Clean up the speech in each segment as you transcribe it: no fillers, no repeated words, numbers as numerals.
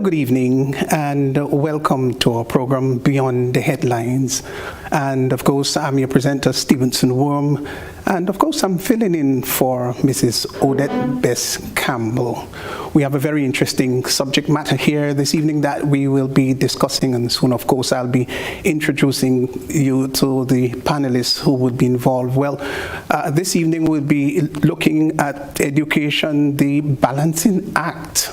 good evening and welcome to our program Beyond the Headlines. And of course, I'm your presenter, Stephenson Worme. And of course, I'm filling in for Mrs. Odette Bess Campbell. We have a very interesting subject matter here this evening that we will be discussing, and soon, of course, I'll be introducing you to the panelists who would be involved. Well, this evening we'll be looking at education, the balancing act,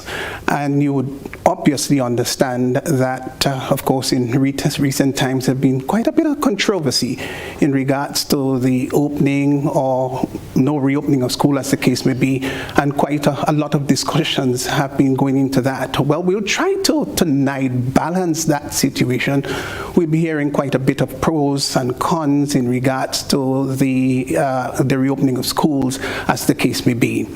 and you would obviously understand that, of course, in recent times there have been quite a bit of controversy in regards to the opening or no reopening of school, as the case may be, and quite a lot of discussions have been going into that. Well, we'll try to tonight balance that situation. We'll be hearing quite a bit of pros and cons in regards to the reopening of schools, as the case may be.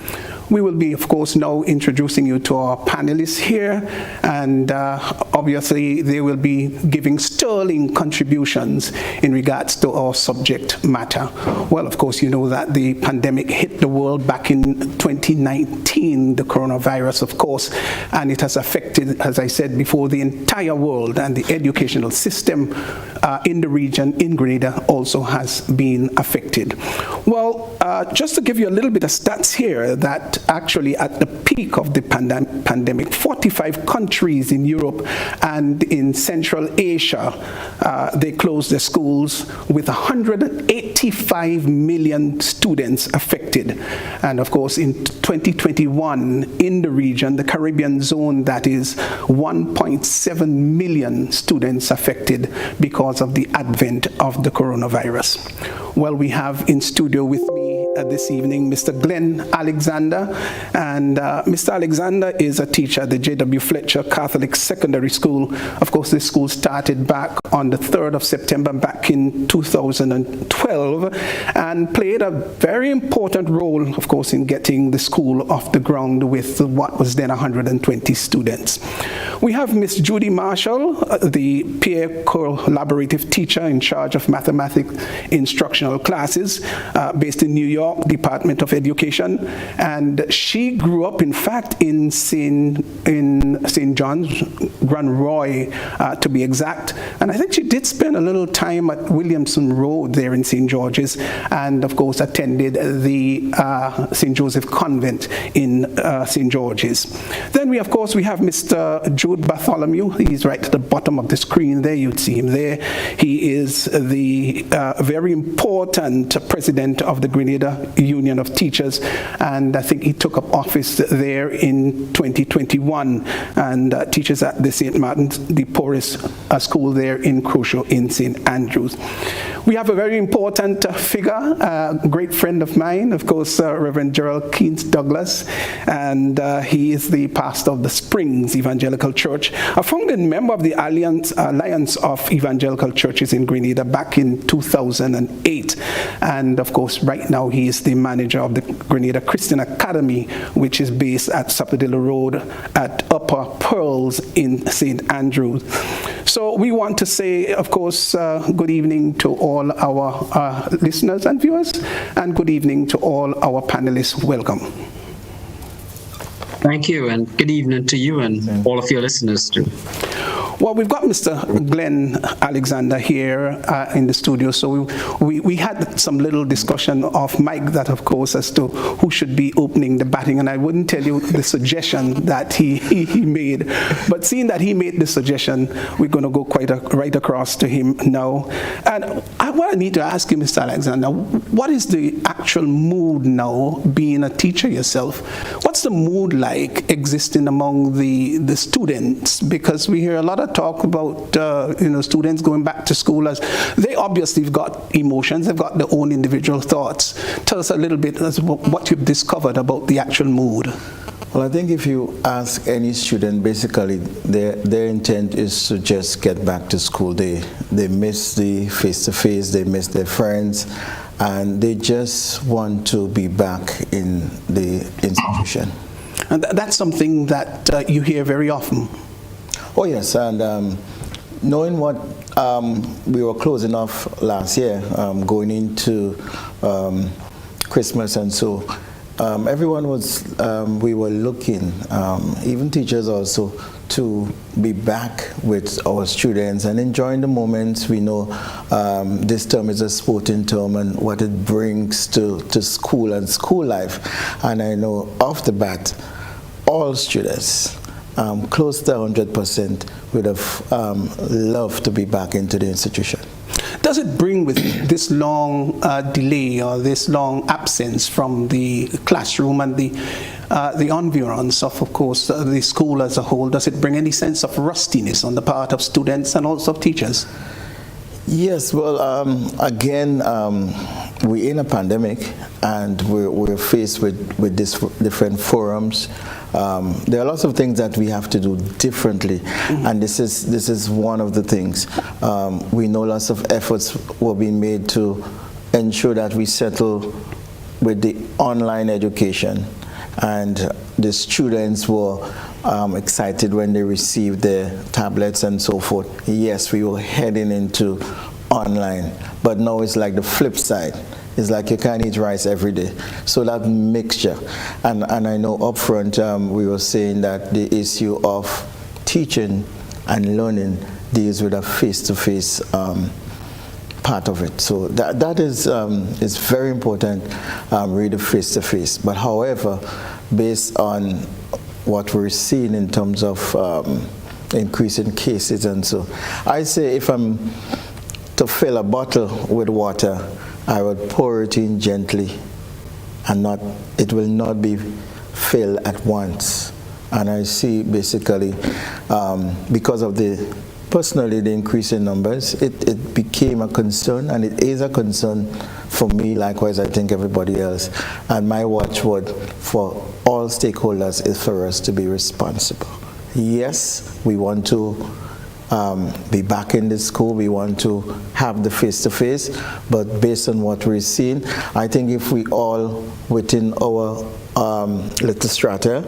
We will be, of course, now introducing you to our panelists here, and obviously they will be giving sterling contributions in regards to our subject matter. Well, of course, you know that the pandemic hit the world back in 2019, the coronavirus, of course, and it has affected, as I said before, the entire world, and the educational system in the region, in Grenada, also has been affected. Well, just to give you a little bit of stats here, that actually at the peak of the pandemic, 45 countries in Europe and in Central Asia, they closed their schools with 185 million students affected. And of course, in 2021, in the region, the Caribbean zone, that is 1.7 million students affected because of the advent of the coronavirus. Well, we have in studio with me this evening Mr. Glenn Alexander, and Mr. Alexander is a teacher at the J.W. Fletcher Catholic Secondary School. Of course, this school started back on the 3rd of September back in 2012 and played a very important role, of course, in getting the school off the ground with what was then 120 students. We have Miss Judy Marshall, the peer collaborative teacher in charge of mathematics instructional classes based in New York, Department of Education, and she grew up, in fact, in St. John's, Grand Roy, to be exact. And I think she did spend a little time at Williamson Road there in St. George's, and of course attended the St. Joseph Convent in St. George's. Then we have Mr. Jude Bartholomew. He's right at the bottom of the screen there. You'd see him there. He is the very important president of the Grenada Union of Teachers, and I think he took up office there in 2021 and teaches at the St. Martin's de Porres school there in Crocio in St. Andrews. We have a very important figure, a great friend of mine, of course, Reverend Gerald Keynes Douglas, and he is the pastor of the Springs Evangelical Church, a founding member of the Alliance of Evangelical Churches in Grenada back in 2008, and of course right now he is the manager of the Grenada Christian Academy, which is based at Sapodilla Road at Upper Pearls in St. Andrews. So we want to say, of course, good evening to all our listeners and viewers, and good evening to all our panelists. Welcome. Thank you, and good evening to you and all of your listeners too. Well, we've got Mr. Glenn Alexander here in the studio, so we had some little discussion off mic that, of course, as to who should be opening the batting, and I wouldn't tell you the suggestion that he made, but seeing that he made the suggestion, we're going to go right across to him now. And what I need to ask you, Mr. Alexander, what is the actual mood now, being a teacher yourself? What's the mood like existing among the students? Because we hear a lot of talk about students going back to school, as they obviously have got emotions, they've got their own individual thoughts. Tell us a little bit as what you've discovered about the actual mood. Well, I think if you ask any student, basically their intent is to just get back to school. They miss the face-to-face, they miss their friends, and they just want to be back in the institution. And that's something that you hear very often. Oh yes, and knowing what we were closing off last year, going into Christmas, and so everyone was, we were looking, even teachers also, to be back with our students and enjoying the moments. We know this term is a sporting term and what it brings to school and school life. And I know off the bat, all students, close to 100%, would have loved to be back into the institution. Does it bring with this long delay or this long absence from the classroom and the environs of course, the school as a whole, does it bring any sense of rustiness on the part of students and also of teachers? Yes, well, again, we're in a pandemic and we're faced with different forums. There are lots of things that we have to do differently, and this is one of the things. We know lots of efforts were being made to ensure that we settle with the online education, and the students were excited when they received their tablets and so forth. Yes, we were heading into online, but now it's like the flip side. It's like you can't eat rice every day. So that mixture, and I know up front we were saying that the issue of teaching and learning deals with a face-to-face part of it. So that is very important, really face-to-face. But however, based on what we're seeing in terms of increasing cases and so, I say if I'm to fill a bottle with water, I would pour it in gently, and it will not be filled at once. And I see basically because of personally the increase in numbers, it became a concern, and it is a concern for me, likewise I think everybody else. And my watchword for all stakeholders is for us to be responsible. Yes, we want to be back in the school, we want to have the face-to-face, but based on what we're seeing, I think if we all within our little strata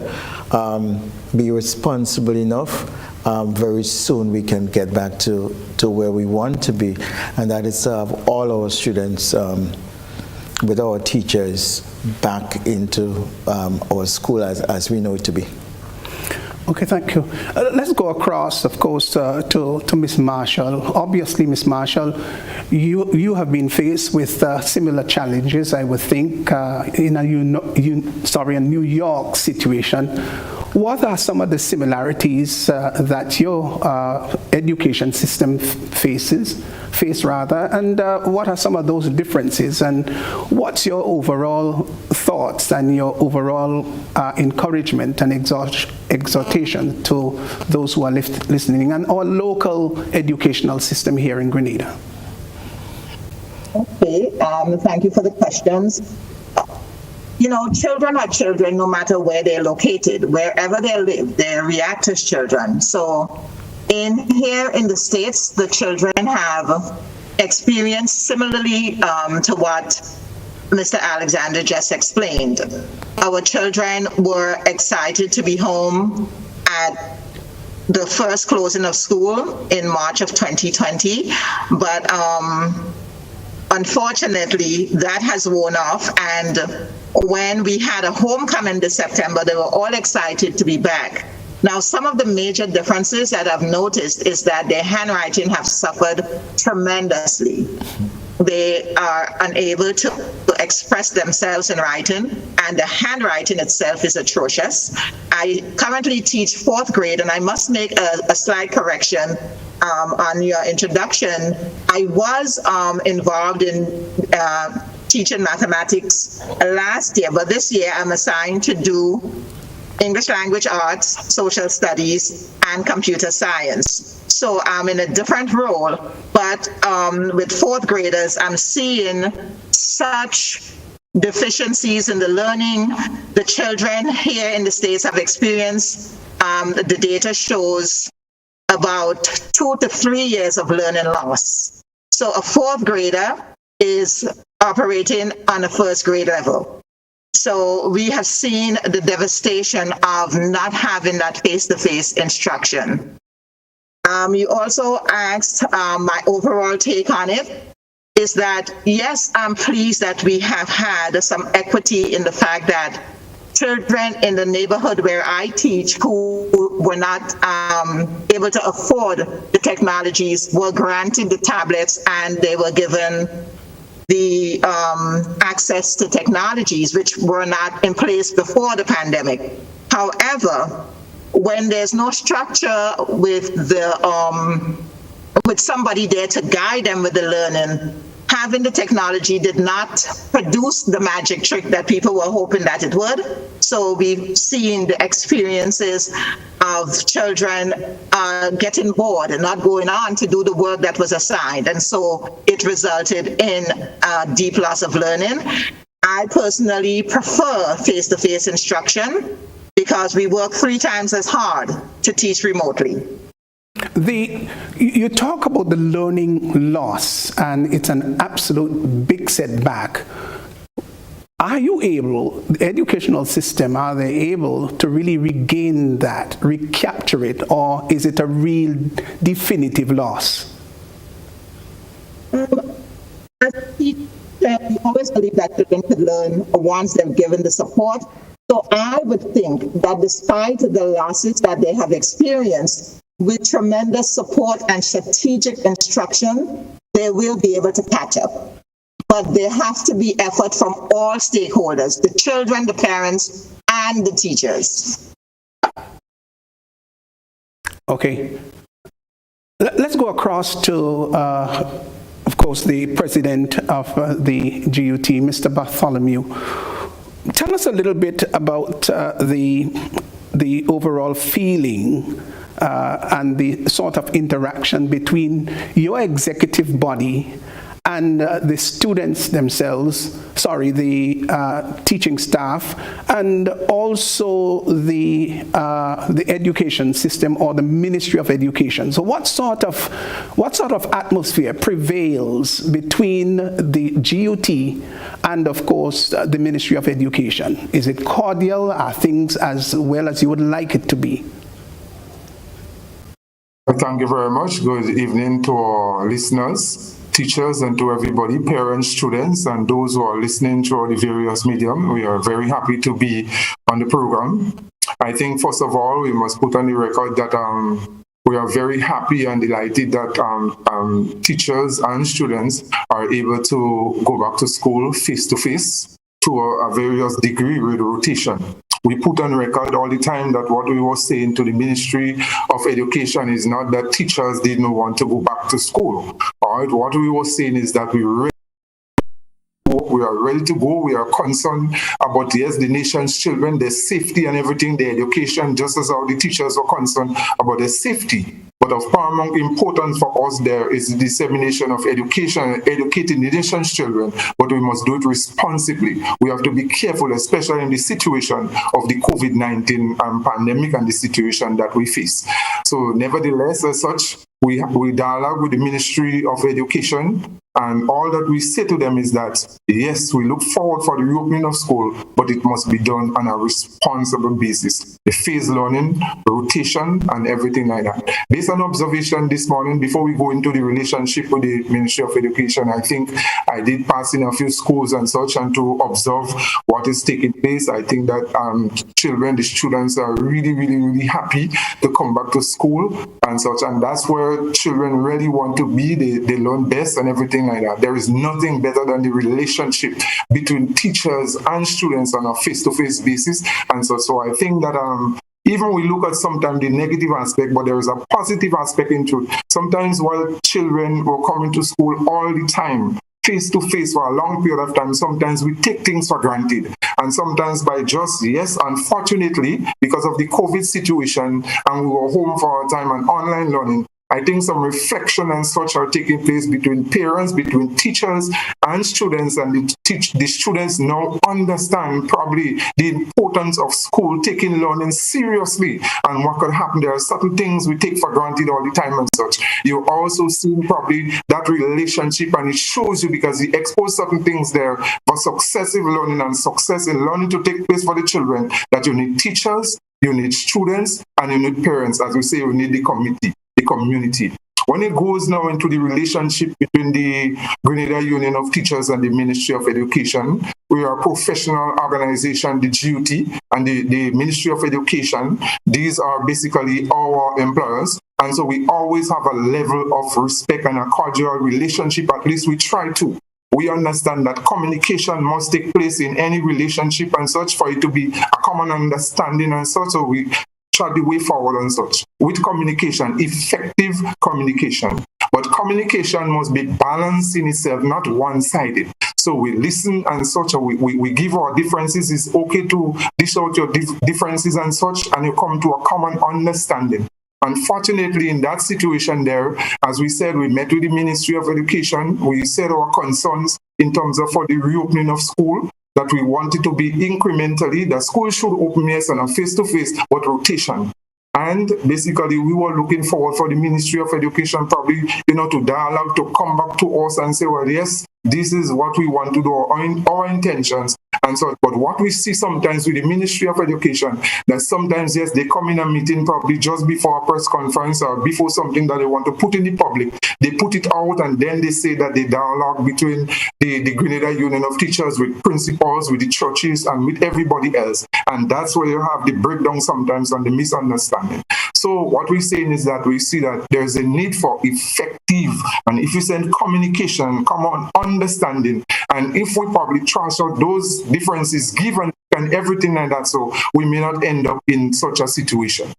be responsible enough, very soon we can get back to where we want to be, and that is serve all our students with our teachers back into our school as we know it to be. Okay, thank you. Let's go across, of course, to Ms. Marshall. Obviously, Ms. Marshall, you have been faced with similar challenges, I would think, in a New York situation. What are some of the similarities that your education system faces, and what are some of those differences, and what's your overall thoughts and your overall encouragement and exhortation to those who are listening and our local educational system here in Grenada? Okay, thank you for the questions. You know, children are children no matter where they're located. Wherever they live, they react as children. So here in the States, the children have experienced similarly to what Mr. Alexander just explained. Our children were excited to be home at the first closing of school in March of 2020, but unfortunately, that has worn off, and when we had a homecoming this September, they were all excited to be back. Now, some of the major differences that I've noticed is that their handwriting have suffered tremendously. They are unable to express themselves in writing, and the handwriting itself is atrocious. I currently teach fourth grade, and I must make a slight correction on your introduction. I was involved in teaching mathematics last year, but this year I'm assigned to do English language arts, social studies, and computer science. So I'm in a different role, but with fourth graders, I'm seeing such deficiencies in the learning. The children here in the States have experienced, the data shows about 2 to 3 years of learning loss. So a fourth grader is operating on a first grade level. So we have seen the devastation of not having that face-to-face instruction. You also asked my overall take on it, is that, yes, I'm pleased that we have had some equity in the fact that children in the neighborhood where I teach who were not able to afford the technologies were granted the tablets, and they were given the access to technologies which were not in place before the pandemic. However, when there's no structure with with somebody there to guide them with the learning, having the technology did not produce the magic trick that people were hoping that it would. So we've seen the experiences of children getting bored and not going on to do the work that was assigned. And so it resulted in a deep loss of learning. I personally prefer face-to-face instruction because we work 3 times as hard to teach remotely. You talk about the learning loss, and it's an absolute big setback. Are you able, the educational system, are they able to really regain that, recapture it, or is it a real definitive loss? As a teacher, we always believe that children could learn once they're given the support. So I would think that despite the losses that they have experienced, with tremendous support and strategic instruction, they will be able to catch up. But there has to be effort from all stakeholders, the children, the parents, and the teachers. Okay. Let's go across to, of course, the president of the GUT, Mr. Bartholomew. Tell us a little bit about the overall feeling and the sort of interaction between your executive body and the students themselves, the teaching staff, and also the education system or the Ministry of Education. So what sort of atmosphere prevails between the GUT and, of course, the Ministry of Education? Is it cordial? Are things as well as you would like it to be? Thank you very much. Good evening to our listeners, teachers, and to everybody, parents, students, and those who are listening through the various medium. We are very happy to be on the program. I think, first of all, we must put on the record that we are very happy and delighted that teachers and students are able to go back to school face-to-face to a various degree with rotation. We put on record all the time that what we were saying to the Ministry of Education is not that teachers didn't want to go back to school. All right, what we were saying is that we are ready to go. We are concerned about, yes, the nation's children, their safety and everything, their education, just as how the teachers are concerned about their safety. But of paramount importance for us there is the dissemination of education, educating the nation's children, but we must do it responsibly. We have to be careful, especially in the situation of the COVID-19 pandemic and the situation that we face. So nevertheless, as such, we dialogue with the Ministry of Education, and all that we say to them is that, yes, we look forward for the reopening of school, but it must be done on a responsible basis. The phased learning, rotation, and everything like that. Based on observation this morning, before we go into the relationship with the Ministry of Education, I think I did pass in a few schools and such, and to observe what is taking place. I think that children, the students are really, really, really happy to come back to school and such, and that's where children really want to be. They learn best and everything like that. There is nothing better than the relationship between teachers and students on a face-to-face basis. And so I think that even we look at sometimes the negative aspect, but there is a positive aspect into it. Sometimes while children were coming to school all the time, face-to-face for a long period of time, sometimes we take things for granted. And sometimes by just, yes, unfortunately, because of the COVID situation, and we were home for a time and online learning, I think some reflection and such are taking place between parents, between teachers and students, and the students now understand probably the importance of school, taking learning seriously, and what could happen. There are certain things we take for granted all the time and such. You also see probably that relationship, and it shows you because you expose certain things there for successive learning and success in learning to take place for the children, that you need teachers, you need students, and you need parents. As we say, you need the community. When it goes now into the relationship between the Grenada Union of Teachers and the Ministry of Education, we are a professional organization, the GUT and the Ministry of Education. These are basically our employers. And so we always have a level of respect and a cordial relationship, at least we try to. We understand that communication must take place in any relationship and such for it to be a common understanding and such. So we chart the way forward and such with communication, effective communication. But communication must be balanced in itself, not one-sided. So we listen and such, we give our differences. It's okay to dish out your differences and such, and you come to a common understanding. Unfortunately, in that situation there, as we said, we met with the Ministry of Education. We said our concerns in terms of for the reopening of school, that we want it to be incrementally, the school should open, yes, on a face-to-face, but rotation. And basically, we were looking forward for the Ministry of Education probably, to dialogue, to come back to us and say, well, yes, this is what we want to do, our intentions. And so, but what we see sometimes with the Ministry of Education, that sometimes, yes, they come in a meeting probably just before a press conference or before something that they want to put in the public. They put it out and then they say that the dialogue between the Grenada Union of Teachers with principals, with the churches and with everybody else. And that's where you have the breakdown sometimes and the misunderstanding. So what we're saying is that we see that there's a need for effective and efficient communication, common understanding. And if we probably trash out those differences given and everything like that, so we may not end up in such a situation.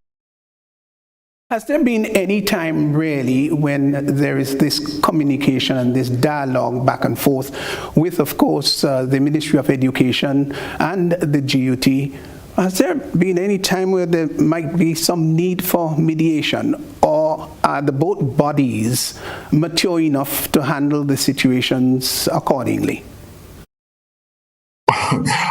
Has there been any time really when there is this communication and this dialogue back and forth with, of course, the Ministry of Education and the GUT? Has there been any time where there might be some need for mediation, or are the both bodies mature enough to handle the situations accordingly?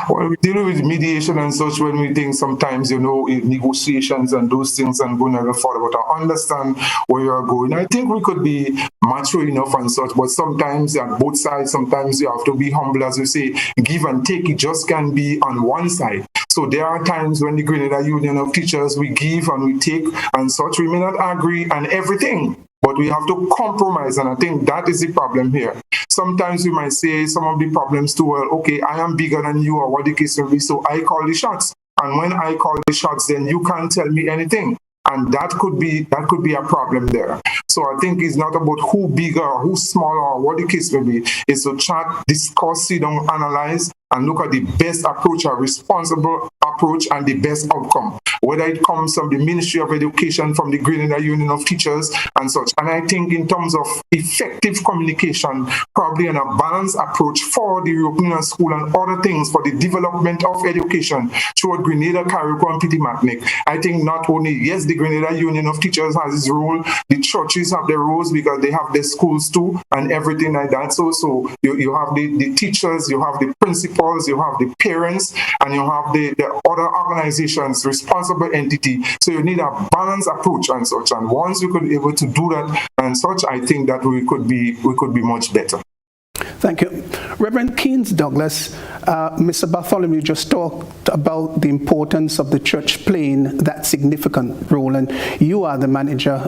Well, we deal with mediation and such when we think sometimes, negotiations and those things and going a forward. But I understand where you're going. I think we could be mature enough and such, but sometimes on both sides, sometimes you have to be humble, as you say, give and take. It just can be on one side. So there are times when the Grenada Union of Teachers, we give and we take and such. We may not agree on everything, but we have to compromise. And I think that is the problem here. Sometimes we might say some of the problems too, well, okay, I am bigger than you or what the case will be, so I call the shots. And when I call the shots, then you can't tell me anything. And that could be a problem there. So I think it's not about who bigger or who smaller or what the case may be. It's to chat, discuss, sit down, analyze, and look at the best approach, a responsible approach, and the best outcome. Whether it comes from the Ministry of Education, from the Grenada Union of Teachers, and such. And I think in terms of effective communication, probably in a balanced approach for the reopening of school and other things for the development of education throughout Grenada, Carriacou, and Petit Martinique. I think not only, yes, the Grenada Union of Teachers has its role, the churches have their roles because they have their schools too, and everything like that. So you have the teachers, you have the principals, you have the parents, and you have the other organizations, responsible entity. So you need a balanced approach and such. And once we could be able to do that and such, I think that we could be much better. Thank you. Reverend Keynes Douglas, Mr. Bartholomew just talked about the importance of the church playing that significant role, and you are the manager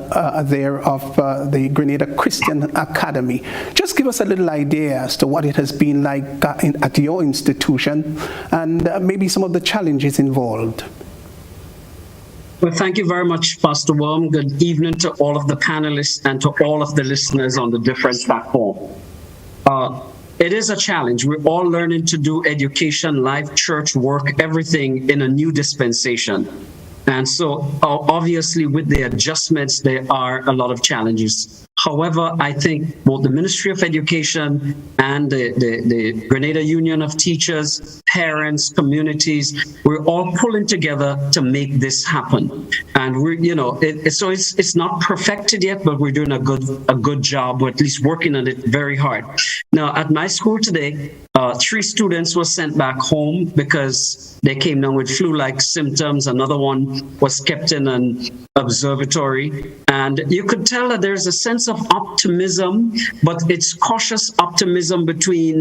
there of the Grenada Christian Academy. Just give us a little idea as to what it has been like at your institution and maybe some of the challenges involved. Well, thank you very much, Pastor Worme. Good evening to all of the panelists and to all of the listeners on the different platforms. It is a challenge. We're all learning to do education, life, church work, everything in a new dispensation. And so obviously with the adjustments, there are a lot of challenges. However, I think both the Ministry of Education and the Grenada Union of Teachers, parents, communities, we're all pulling together to make this happen. And we're, so it's not perfected yet, but we're doing a good job, or at least working on it very hard. Now, at my school today, 3 students were sent back home because they came down with flu-like symptoms. Another one was kept in an observatory. And you could tell that there's a sense of optimism, but it's cautious optimism between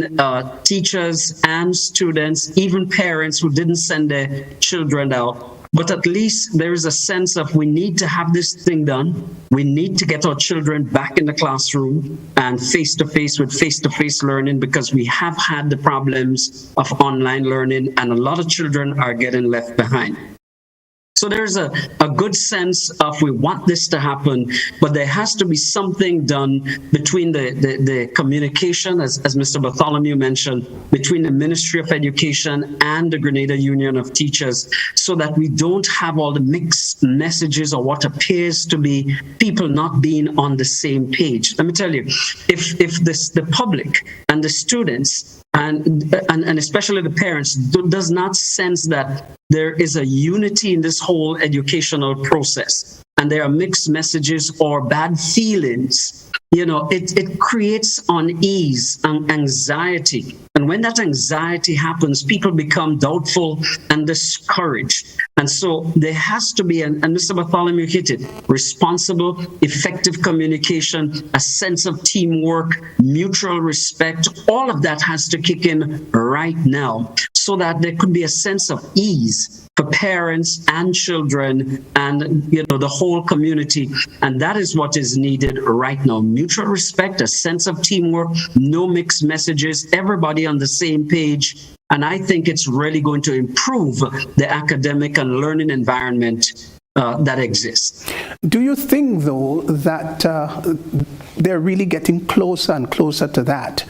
teachers and students, even parents who didn't send their children out. But at least there is a sense of we need to have this thing done. We need to get our children back in the classroom and face-to-face with face-to-face learning, because we have had the problems of online learning and a lot of children are getting left behind. So there's a good sense of we want this to happen, but there has to be something done between the communication, as Mr. Bartholomew mentioned, between the Ministry of Education and the Grenada Union of Teachers, so that we don't have all the mixed messages or what appears to be people not being on the same page. Let me tell you, if the public and the students and especially the parents does not sense that there is a unity in this whole educational process, and there are mixed messages or bad feelings, it creates unease and anxiety. And when that anxiety happens, people become doubtful and discouraged. And so there has to be, and Mr. Bartholomew hit it, responsible, effective communication, a sense of teamwork, mutual respect. All of that has to kick in right now, so that there could be a sense of ease for parents and children and the whole community. And that is what is needed right now. Mutual respect, a sense of teamwork, no mixed messages, everybody on the same page. And I think it's really going to improve the academic and learning environment that exists. Do you think, though, that they're really getting closer and closer to that,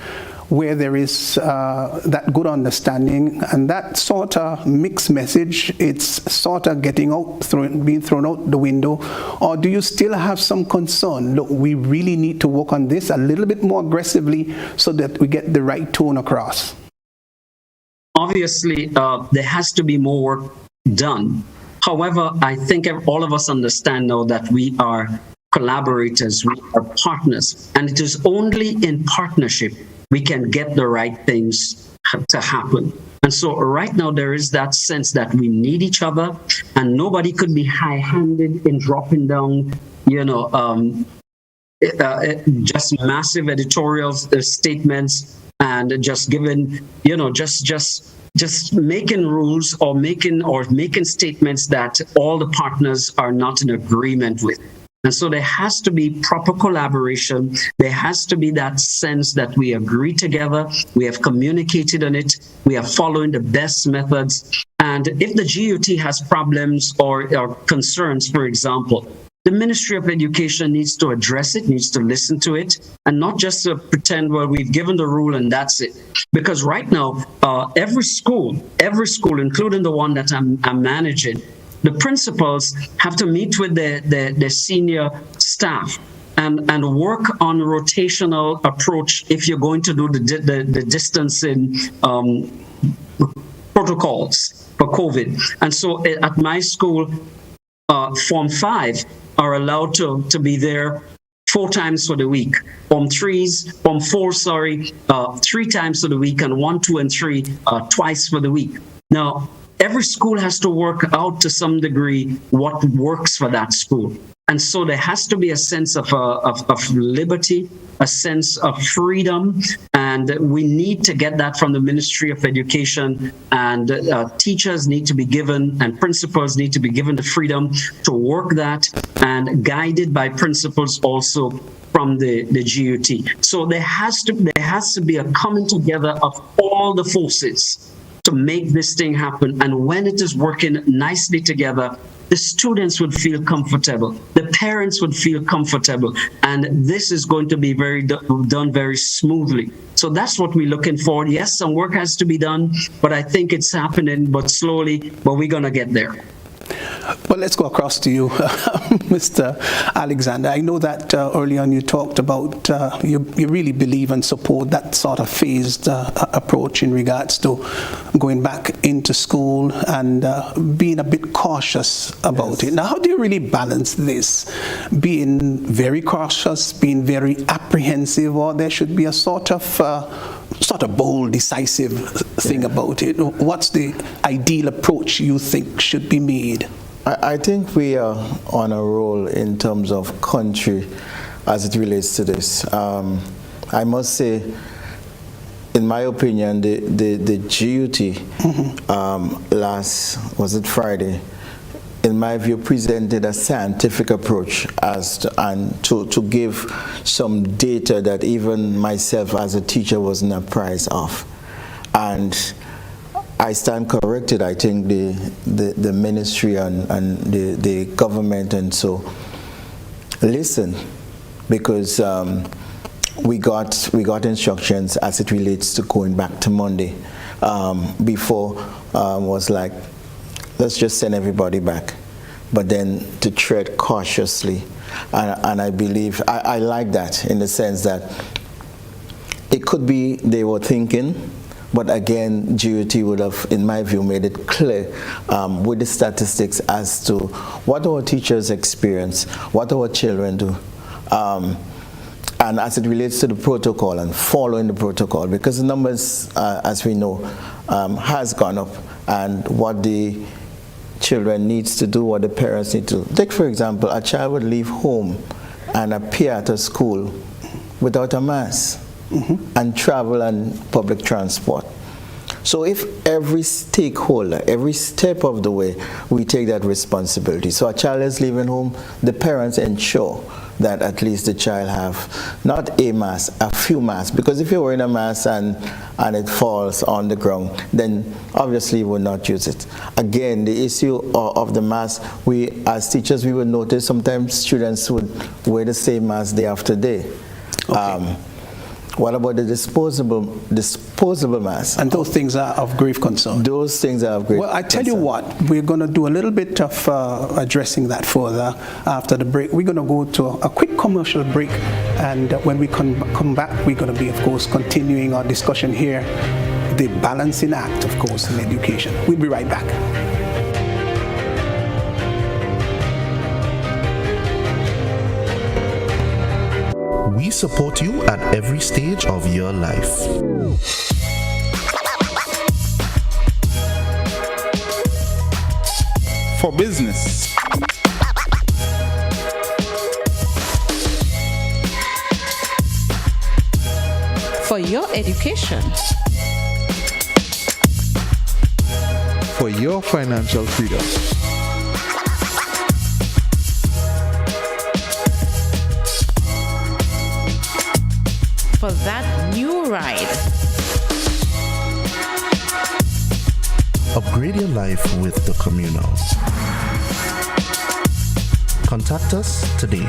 where there is that good understanding and that sort of mixed message, it's sort of being thrown out the window? Or do you still have some concern? Look, we really need to work on this a little bit more aggressively so that we get the right tone across? Obviously, there has to be more work done. However, I think all of us understand now that we are collaborators, we are partners, and it is only in partnership we can get the right things to happen. And so right now there is that sense that we need each other, and nobody could be high-handed in dropping down, just massive editorial statements and just giving, just making rules or making statements that all the partners are not in agreement with. And so there has to be proper collaboration. There has to be that sense that we agree together, we have communicated on it, we are following the best methods. And if the GUT has problems or concerns, for example, the Ministry of Education needs to address it, needs to listen to it, and not just to pretend, well, we've given the rule and that's it. Because right now, every school, including the one that I'm managing, the principals have to meet with the senior staff and work on rotational approach if you're going to do the distancing protocols for COVID. And so at my school, Form 5 are allowed to be there 4 times for the week. Form 4, 3 times for the week, and 1, 2, and 3 twice for the week. Now, every school has to work out to some degree what works for that school. And so there has to be a sense of liberty, a sense of freedom, and we need to get that from the Ministry of Education, and teachers need to be given, and principals need to be given the freedom to work that, and guided by principals also from the GUT. So there has to be a coming together of all the forces to make this thing happen. And when it is working nicely together, the students would feel comfortable, the parents would feel comfortable, and this is going to be done very smoothly. So that's what we're looking for. Yes, some work has to be done, but I think it's happening, but slowly, but we're going to get there. Well, let's go across to you, Mr. Alexander. I know that early on you talked about you really believe and support that sort of phased approach in regards to going back into school and being a bit cautious about it. Now, how do you really balance this? Being very cautious, being very apprehensive, or there should be a sort of bold, decisive thing about it? What's the ideal approach you think should be made? I think we are on a roll in terms of country as it relates to this. I must say, in my opinion, the GUT last, was it Friday, in my view, presented a scientific approach to give some data that even myself as a teacher wasn't apprised of. And I stand corrected. I think the ministry and the government and so listen, because we got instructions as it relates to going back to Monday. Before was like, let's just send everybody back, but then to tread cautiously, and I believe I like that in the sense that it could be they were thinking. But again, GUT would have, in my view, made it clear with the statistics as to what our teachers experience, what our children do, and as it relates to the protocol and following the protocol, because the numbers, as we know, has gone up, and what the children needs to do, what the parents need to do. Take, for example, a child would leave home and appear at a school without a mask. And travel and public transport. So if every stakeholder, every step of the way, we take that responsibility. So a child is leaving home, the parents ensure that at least the child have not a mask, a few masks. Because if you're wearing a mask and it falls on the ground, then obviously you will not use it. Again, the issue of the mask, we as teachers, we would notice sometimes students would wear the same mask day after day. Okay. What about the disposable masks? And those things are of grave concern. Those things are of grave concern. Well, I tell you what, we're going to do a little bit of addressing that further after the break. We're going to go to a quick commercial break, and when we come back, we're going to be, of course, continuing our discussion here, the balancing act, of course, in education. We'll be right back. We support you at every stage of your life. For business, for your education, for your financial freedom, for that new ride. Upgrade your life with the Communal. Contact us today.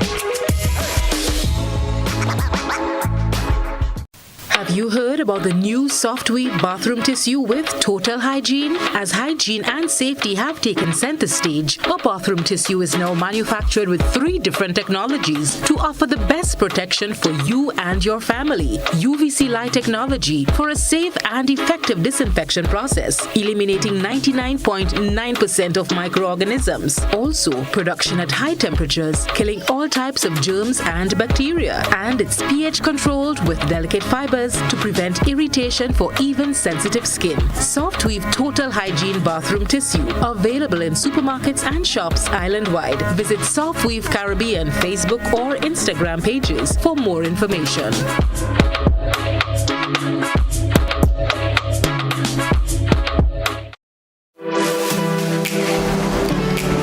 Have you heard about the new Softweave bathroom tissue with total hygiene? As hygiene and safety have taken center stage, our bathroom tissue is now manufactured with 3 different technologies to offer the best protection for you and your family. UVC light technology for a safe and effective disinfection process, eliminating 99.9% of microorganisms. Also, production at high temperatures, killing all types of germs and bacteria. And it's pH controlled with delicate fibers to prevent irritation for even sensitive skin. Softweave Total Hygiene Bathroom Tissue. Available in supermarkets and shops island-wide. Visit Softweave Caribbean Facebook or Instagram pages for more information.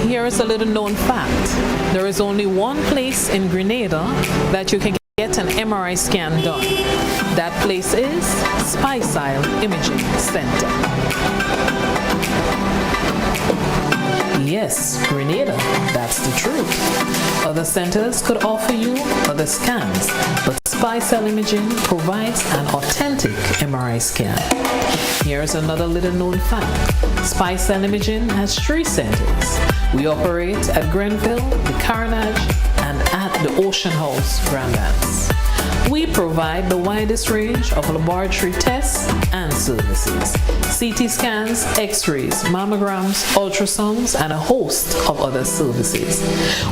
Here is a little known fact. There is only one place in Grenada that you can get an MRI scan done. That place is Spicile Imaging Center. Yes, Grenada, that's the truth. Other centers could offer you other scans, but Spicile Imaging provides an authentic MRI scan. Here's another little known fact. Spicile Imaging has 3 centers. We operate at Grenville, the Carnage, and at the Ocean House, Grand Anse. We provide the widest range of laboratory tests and services. CT scans, x-rays, mammograms, ultrasounds, and a host of other services.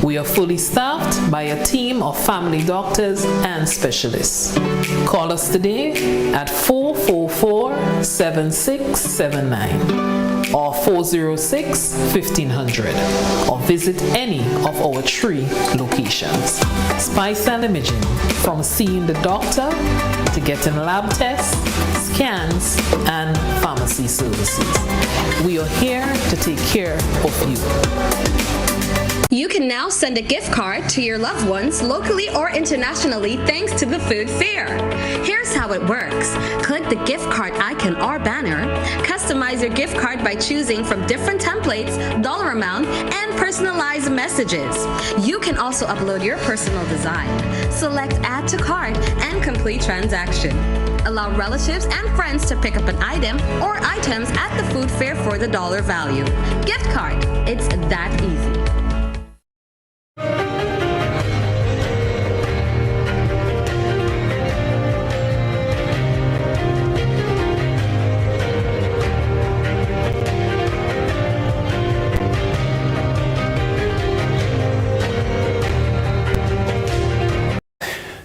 We are fully staffed by a team of family doctors and specialists. Call us today at 444-7679. or 406-1500 or visit any of our 3 locations. Spice Cell Imaging, from seeing the doctor to getting lab tests, scans, and pharmacy services. We are here to take care of you. You can now send a gift card to your loved ones locally or internationally thanks to the food fair. Here's how it works. Click the gift card icon or banner, customize your gift card by choosing from different templates, dollar amount, and personalized messages. You can also upload your personal design. Select Add to Cart and complete transaction. Allow relatives and friends to pick up an item or items at the food fair for the dollar value. Gift card. It's that easy.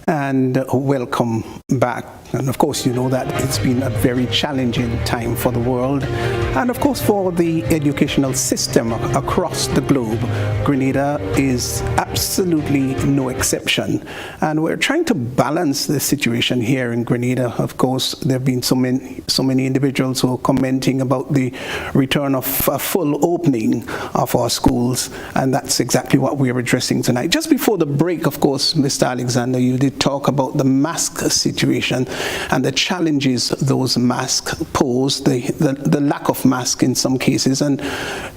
And welcome back. And of course, you know that it's been a very challenging time for the world and of course for the educational system across the globe. Grenada is absolutely no exception. And we're trying to balance the situation here in Grenada. Of course, there have been so many individuals who are commenting about the return of a full opening of our schools, and that's exactly what we're addressing tonight. Just before the break, of course, Mr. Alexander, you did talk about the mask situation and the challenges those masks pose, the lack of mask in some cases. And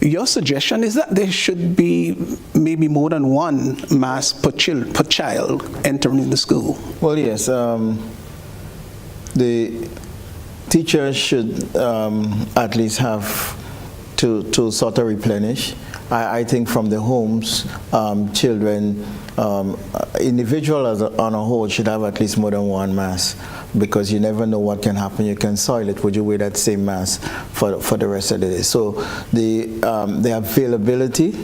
your suggestion is that there should be maybe more than one mask per child entering the school. Well, yes. The teachers should at least have to sort of replenish. I think from the homes, children, individuals on a whole should have at least more than one mask, because you never know what can happen. You can soil it. Would you wear that same mask for the rest of the day? So the availability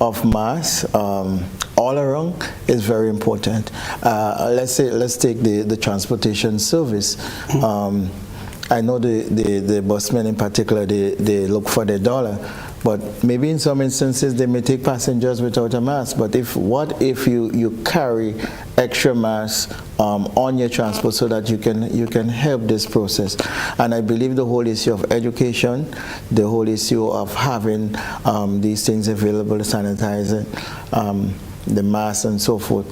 of masks all around is very important. Let's take the transportation service. I know the busmen in particular, they look for their dollar, but maybe in some instances they may take passengers without a mask. But what if you carry extra masks on your transport so that you can help this process? And I believe the whole issue of education, the whole issue of having these things available, the sanitizer, the masks and so forth.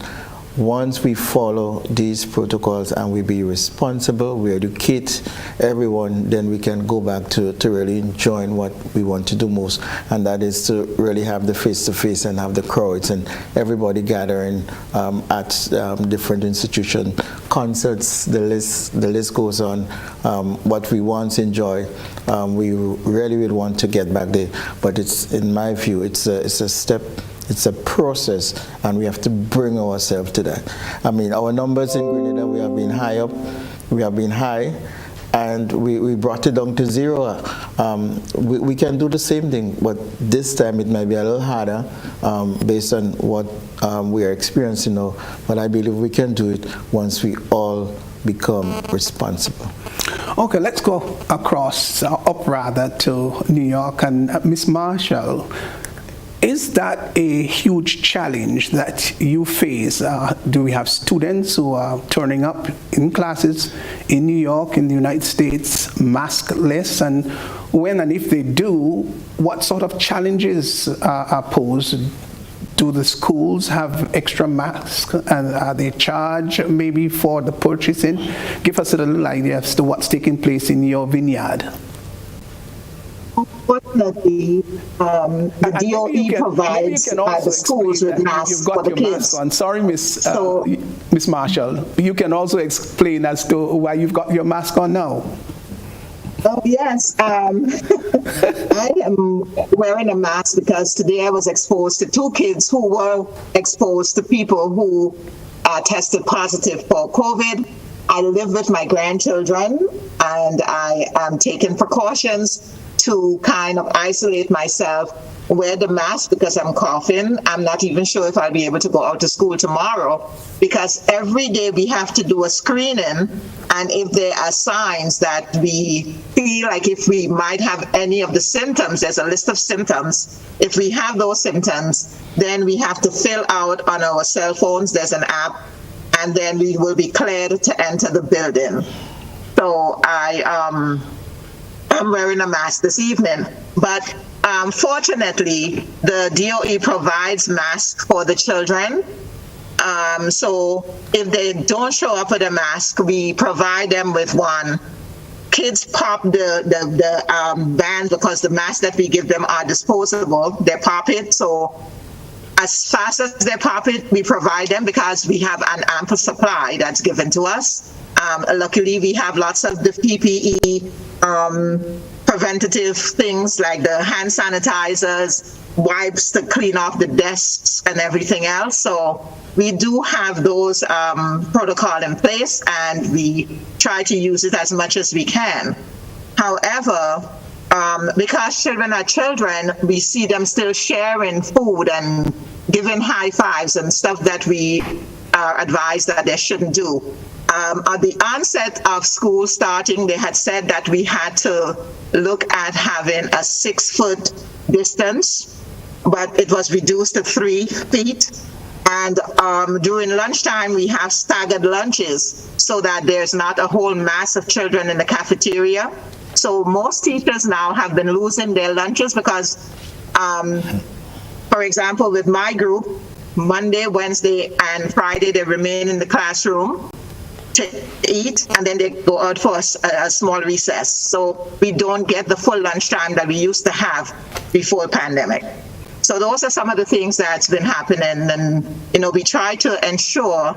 Once we follow these protocols and we be responsible, we educate everyone, then we can go back to really enjoying what we want to do most, and that is to really have the face-to-face and have the crowds and everybody gathering at different institutions, concerts, the list goes on. What we once enjoy, we really would want to get back there, but it's, in my view, it's a step. It's a process, and we have to bring ourselves to that. I mean, our numbers in Grenada, we have been high, and we brought it down to 0. We can do the same thing, but this time it might be a little harder based on what we are experiencing now. But I believe we can do it once we all become responsible. Okay, let's go across, up rather, to New York. And Ms. Marshall, is that a huge challenge that you face? Do we have students who are turning up in classes in New York, in the United States, maskless? And when and if they do, what sort of challenges are posed? Do the schools have extra masks, and are they charged maybe for the purchasing? Give us a little idea as to what's taking place in your vineyard. Unfortunately, the DOE provides the schools with masks for the kids. Sorry, Miss Marshall. You can also explain as to why you've got your mask on now. Oh, yes. I am wearing a mask because today I was exposed to 2 kids who were exposed to people who tested positive for COVID. I live with my grandchildren, and I am taking precautions to kind of isolate myself, wear the mask because I'm coughing. I'm not even sure if I'll be able to go out to school tomorrow, because every day we have to do a screening. And if there are signs that we feel like if we might have any of the symptoms, there's a list of symptoms. If we have those symptoms, then we have to fill out on our cell phones. There's an app, and then we will be cleared to enter the building. So I'm wearing a mask this evening, but fortunately, the DOE provides masks for the children. So if they don't show up with a mask, we provide them with one. Kids pop the bands because the masks that we give them are disposable. They pop it, so as fast as they pop it, we provide them because we have an ample supply that's given to us. Luckily, we have lots of the PPE preventative things like the hand sanitizers, wipes to clean off the desks and everything else. So we do have those protocol in place, and we try to use it as much as we can. However, because children are children, we see them still sharing food and giving high fives and stuff that we are advised that they shouldn't do. At the onset of school starting, they had said that we had to look at having a 6-foot distance, but it was reduced to 3 feet. And during lunchtime, we have staggered lunches so that there's not a whole mass of children in the cafeteria. So most teachers now have been losing their lunches because, for example, with my group, Monday, Wednesday, and Friday, they remain in the classroom to eat, and then they go out for a small recess. So we don't get the full lunchtime that we used to have before the pandemic. So those are some of the things that's been happening. And, we try to ensure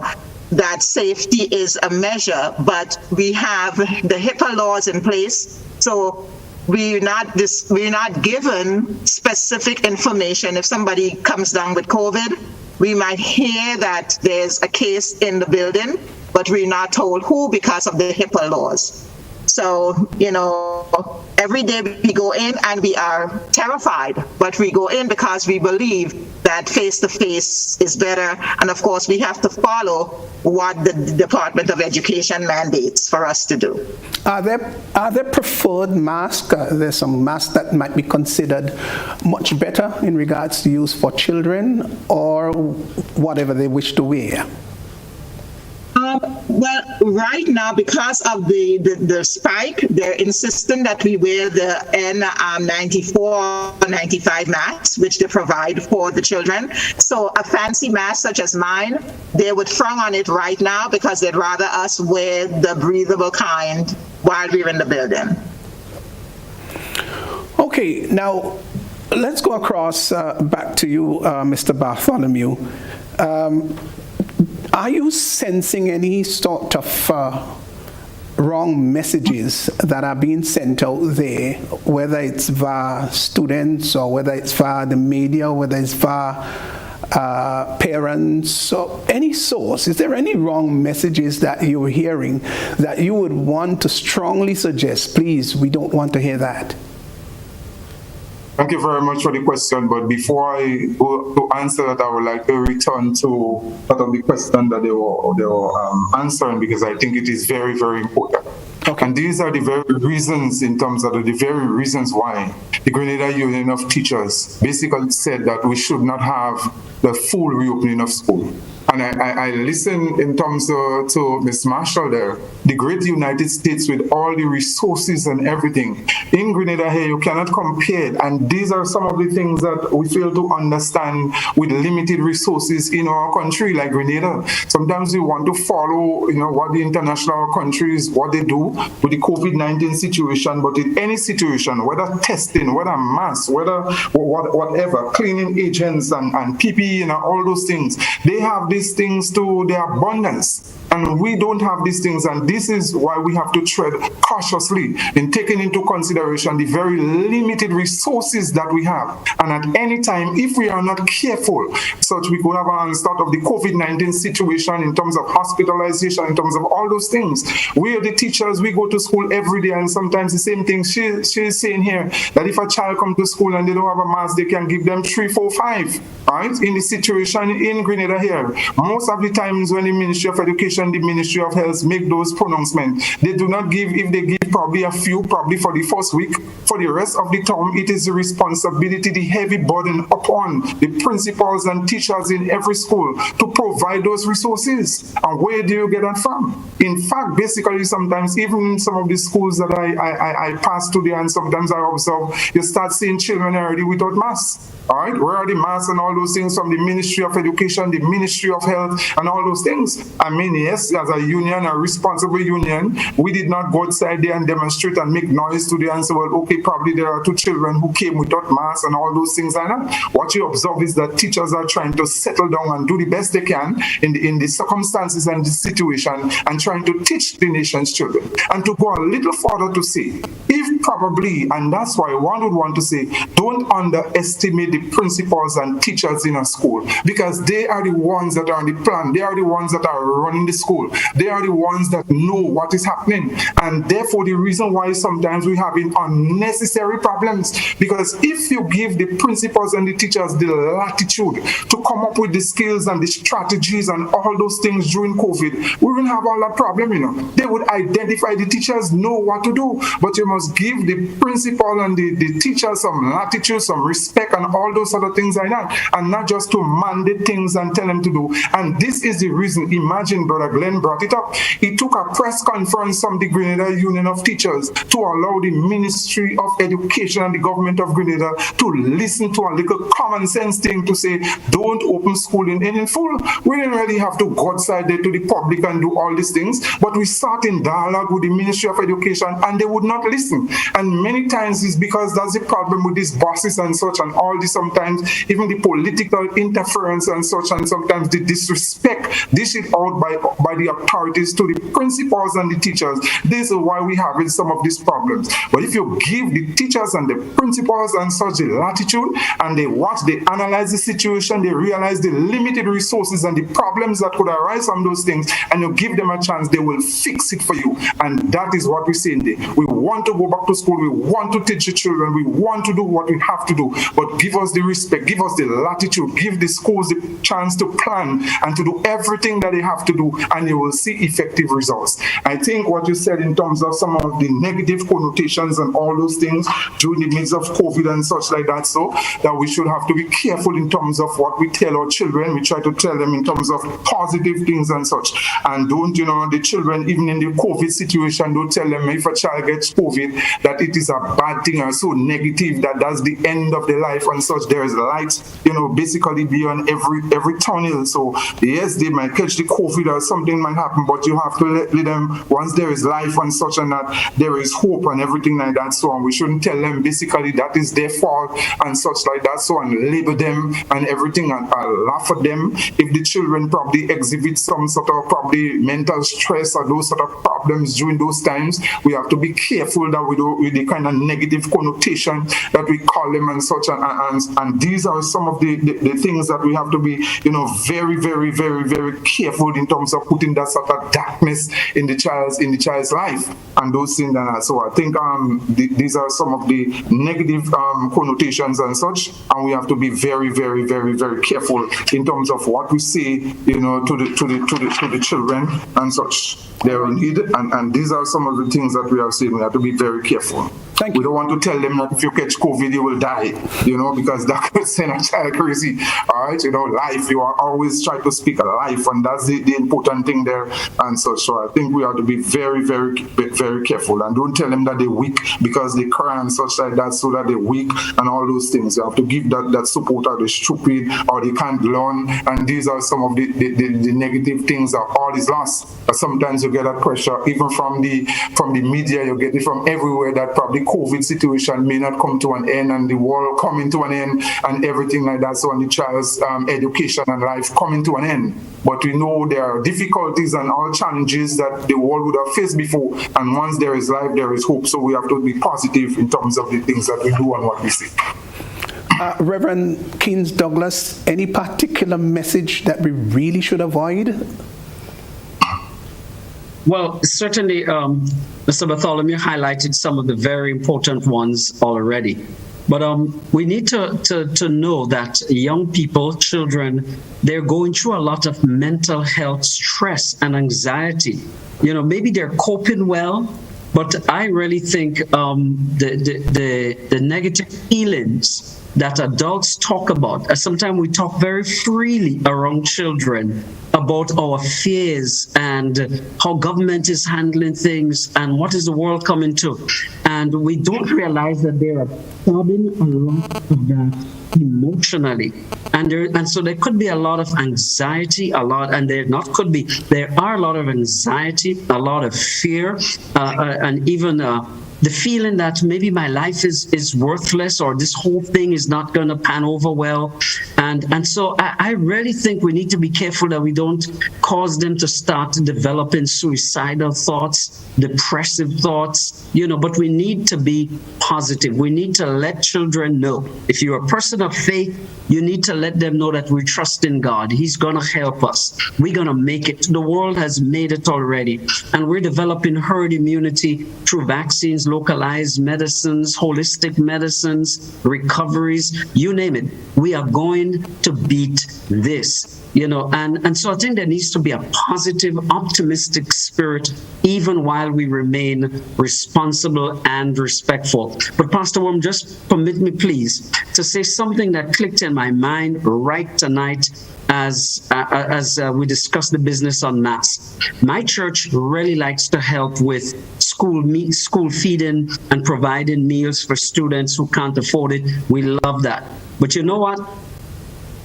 that safety is a measure, but we have the HIPAA laws in place. So we're not given specific information. If somebody comes down with COVID, we might hear that there's a case in the building, but we're not told who because of the HIPAA laws. So, every day we go in and we are terrified, but we go in because we believe that face-to-face is better. And of course, we have to follow what the Department of Education mandates for us to do. Are there preferred masks? There's some masks that might be considered much better in regards to use for children or whatever they wish to wear? Well, right now, because of the spike, they're insisting that we wear the N94, 95 masks, which they provide for the children. So a fancy mask such as mine, they would frown on it right now because they'd rather us wear the breathable kind while we're in the building. Okay, now let's go across back to you, Mr. Bartholomew. Are you sensing any sort of wrong messages that are being sent out there, whether it's via students or whether it's via the media, whether it's via parents or any source? Is there any wrong messages that you're hearing that you would want to strongly suggest, please, we don't want to hear that? Thank you very much for the question, but before I go to answer that, I would like to return to part of the question that they were answering, because I think it is very, very important. Okay. And these are the very reasons, in terms of the very reasons why the Grenada Union of Teachers basically said that we should not have the full reopening of school. And I listen in terms to Ms. Marshall there, the great United States with all the resources and everything. In Grenada here, you cannot compare. And these are some of the things that we fail to understand with limited resources in our country, like Grenada. Sometimes we want to follow, what the international countries, what they do with the COVID-19 situation, but in any situation, whether testing, whether masks, whether whatever, cleaning agents and PPE and all those things, they have these things to their abundance. And we don't have these things, and this is why we have to tread cautiously in taking into consideration the very limited resources that we have. And at any time, if we are not careful, such we could have an onslaught of the COVID-19 situation in terms of hospitalization, in terms of all those things. We are the teachers, we go to school every day, and sometimes the same thing she's saying here, that if a child comes to school and they don't have a mask, they can give them 3, 4, 5, right? In the situation in Grenada here, most of the times when the Ministry of Education, the Ministry of Health make those pronouncements, they do not give, if they give probably a few, probably for the first week. For the rest of the term, it is the responsibility, the heavy burden upon the principals and teachers in every school to provide those resources. And where do you get that from? In fact, basically, sometimes even in some of the schools that I pass today, and sometimes I observe, you start seeing children already without masks. All right, where are the masks and all those things from the Ministry of Education, the Ministry of Health, and all those things? I mean, yes, as a union, a responsible union, we did not go outside there and demonstrate and make noise today and say, well, okay, probably there are 2 children who came without masks and all those things like that. What you observe is that teachers are trying to settle down and do the best they can in the circumstances and the situation, and trying to teach the nation's children. And to go a little further to say, if probably, and that's why one would want to say, don't underestimate the principals and teachers in a school, because they are the ones that are on the plan. They are the ones that are running the school. They are the ones that know what is happening. And therefore, the reason why sometimes we have unnecessary problems, because if you give the principals and the teachers the latitude to come up with the skills and the strategies and all those things during COVID, we wouldn't have all that problem, They would identify, the teachers know what to do, but you must give the principal and the teachers some latitude, some respect, and all those other things like that, and not just to mandate things and tell them to do. And this is the reason, imagine, Brother Glenn brought it up. He took a press conference from the Grenada Union of Teachers to allow the Ministry of Education and the government of Grenada to listen to a little common sense thing to say, don't open school in full. We didn't really have to go outside there to the public and do all these things, but we sat in dialogue with the Ministry of Education and they would not listen. And many times it's because that's the problem with these bosses and such, and all this, sometimes even the political interference and such, and sometimes the disrespect dished out by the authorities to the principals and the teachers. This is why we have some of these problems. But if you give the teachers and the principals and such the latitude, and they watch, they analyze the situation, they realize the limited resources and the problems that could arise from those things, and you give them a chance, they will fix it for you. And that is what we say in there. We want to go back to school, we want to teach the children, we want to do what we have to do, but give us the respect, give us the latitude, give the schools the chance to plan and to do everything that they have to do, and you will see effective results. I think what you said in terms of some of the negative connotations and all those things during the midst of COVID and such like that, so that we should have to be careful in terms of what we tell our children. We try to tell them in terms of positive things and such, and don't, the children, even in the COVID situation, don't tell them if a child gets COVID that it is a bad thing or so negative that that's the end of their life and such. There is light, basically beyond every tunnel. So yes, they might catch the COVID or something might happen, but you have to let them, once there is life and such, and that there is hope and everything like that. So and we shouldn't tell them basically that is their fault and such like that. So and label them and everything and laugh at them if the children probably exhibit some sort of probably mental stress or those sort of problems during those times. We have to be careful that we do with the kind of negative connotation that we call them and such, and these are some of the things that we have to be very, very, very, very careful in terms of putting that sort of darkness in the child's life and those things. So I think these are some of the negative connotations and such, and we have to be very, very, very, very careful in terms of what we say to the children and such. They're in need, and these are some of the things that we are saying. We have to be very careful. Thank you. We don't want to tell them that if you catch COVID, you will die, because that could send a child crazy. All right, life, you are always trying to speak a life, and that's the important thing there and such. So I think we have to be very, very, very careful, and don't tell them that they're weak because they cry and such like that, so that they're weak and all those things. You have to give that support, or they're stupid, or they can't learn, and these are some of the negative things that all is lost. Sometimes you get that pressure even from the media, you get it from everywhere, that probably COVID situation may not come to an end and the world coming to an end and everything like that. So on the child's education and life coming to an end. But we know there are difficulties and all challenges that the world would have faced before. And once there is life, there is hope. So we have to be positive in terms of the things that we do and what we see. Reverend Keynes Douglas, any particular message that we really should avoid? Well, certainly, Mr. Bartholomew highlighted some of the very important ones already. But we need to know that young people, children, they're going through a lot of mental health stress and anxiety. You know, maybe they're coping well, but I really think the negative feelings that adults talk about, sometimes we talk very freely around children about our fears and how government is handling things and what is the world coming to. And we don't realize that they are absorbing a lot of that emotionally. And so there could be a lot of anxiety, there are a lot of anxiety, a lot of fear, and even the feeling that maybe my life is worthless or this whole thing is not going to pan over well. And so I really think we need to be careful that we don't cause them to start developing suicidal thoughts, depressive thoughts, but we need to be positive. We need to let children know. If you're a person of faith, you need to let them know that we trust in God. He's going to help us. We're going to make it. The world has made it already. And we're developing herd immunity through vaccines, localized medicines, holistic medicines, recoveries, you name it. We are going to beat this. And so I think there needs to be a positive, optimistic spirit, even while we remain responsible and respectful. But Pastor Worme, just permit me, please, to say something that clicked in my mind right tonight as we discuss the business on mass. My church really likes to help with school feeding and providing meals for students who can't afford it. We love that. But you know what?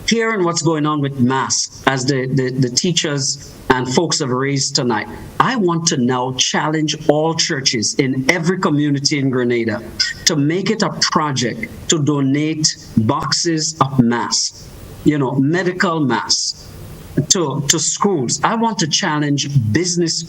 Hearing what's going on with mass, as the teachers and folks have raised tonight, I want to now challenge all churches in every community in Grenada to make it a project to donate boxes of mass, medical mass to schools. I want to challenge business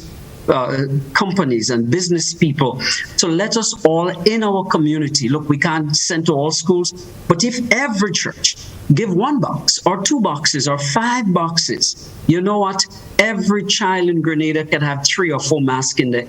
companies and business people to let us all in our community. Look, we can't send to all schools, but if every church give 1 box or 2 boxes or 5 boxes, you know what? Every child in Grenada can have 3 or 4 masks in their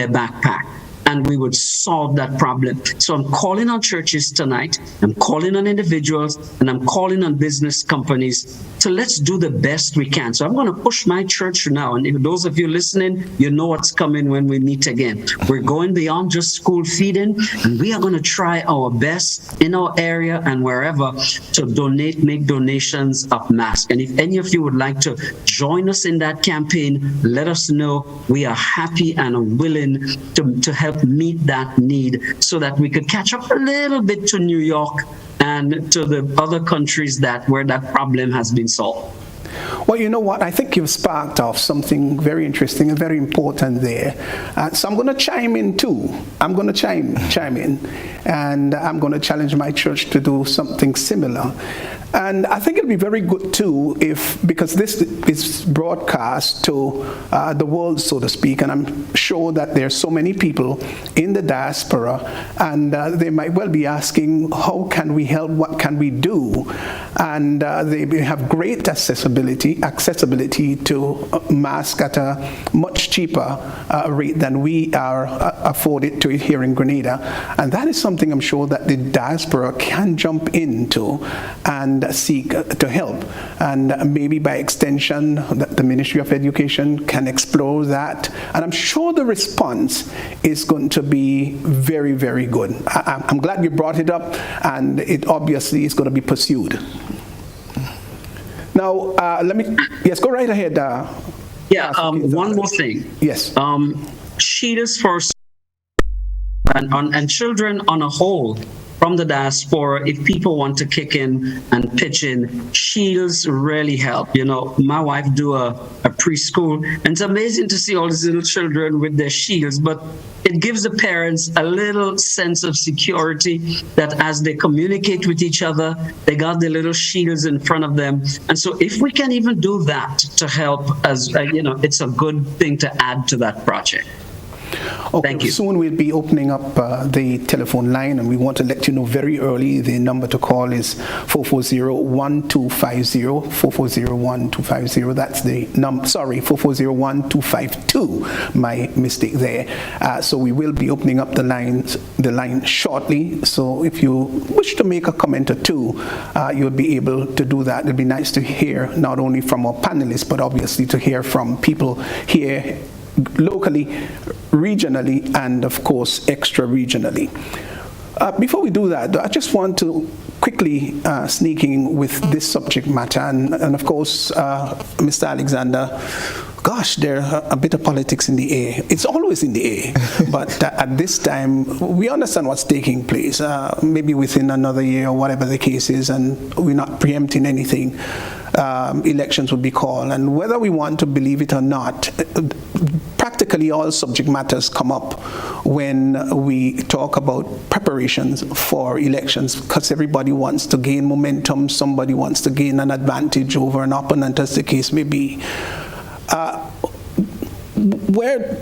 backpack, and we would solve that problem. So I'm calling on churches tonight, I'm calling on individuals, and I'm calling on business companies to let's do the best we can. So I'm going to push my church now, and if those of you listening, you know what's coming when we meet again. We're going beyond just school feeding, and we are going to try our best in our area and wherever to make donations of masks. And if any of you would like to join us in that campaign, let us know. We are happy and willing to help meet that need so that we could catch up a little bit to New York and to the other countries where that problem has been solved. Well, you know what? I think you've sparked off something very interesting and very important there. So I'm going to chime in too. I'm going to chime in, and I'm going to challenge my church to do something similar. And I think it'll be very good too because this is broadcast to the world, so to speak, and I'm sure that there's so many people in the diaspora, and they might well be asking, how can we help? What can we do? And they have great accessibility to mask at a much cheaper rate than we are afforded to here in Grenada. And that is something I'm sure that the diaspora can jump into and seek to help. And maybe by extension, the Ministry of Education can explore that. And I'm sure the response is going to be very, very good. I'm glad you brought it up, and it obviously is going to be pursued. Now, yes, go right ahead. One more thing. Yes. Sheet is for and children on a whole from the diaspora, if people want to kick in and pitch in, shields really help. You know, my wife do a preschool, and it's amazing to see all these little children with their shields, but it gives the parents a little sense of security that as they communicate with each other, they got their little shields in front of them. And so if we can even do that to help, as it's a good thing to add to that project. Okay, thank you. Soon we'll be opening up the telephone line, and we want to let you know very early the number to call is 440-1250, 440-1250. That's the number. Sorry, 440-1252. My mistake there. So we will be opening up the line shortly. So if you wish to make a comment or two, you'll be able to do that. It'll be nice to hear not only from our panelists, but obviously to hear from people here locally, regionally, and of course extra regionally. Before we do that, I just want to quickly sneak in with this subject matter, and of course, Mr. Alexander, gosh, there's a bit of politics in the air. It's always in the air, but at this time, we understand what's taking place. Maybe within another year or whatever the case is, and we're not preempting anything. Elections will be called, and whether we want to believe it or not, practically all subject matters come up when we talk about preparations for elections, because everybody wants to gain momentum, somebody wants to gain an advantage over an opponent, as the case may be. Where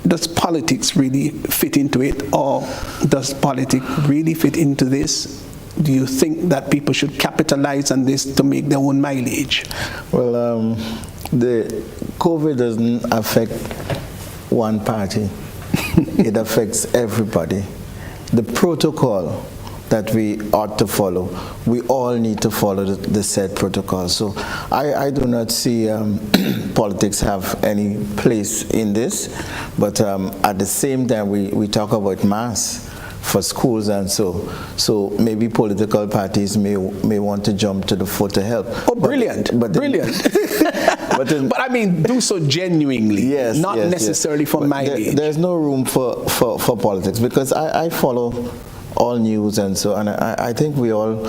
does politics really fit into it, or does politics really fit into this? Do you think that people should capitalize on this to make their own mileage? Well, the COVID doesn't affect one party. It affects everybody. The protocol that we ought to follow, we all need to follow the said protocol. So I do not see politics have any place in this, but at the same time we talk about masks for schools, and so maybe political parties may want to jump to the foot to help. Oh, brilliant! But brilliant. But I mean, do so genuinely, yes, not necessarily for mileage. There's no room for politics, because I follow all news, and so, and I think we all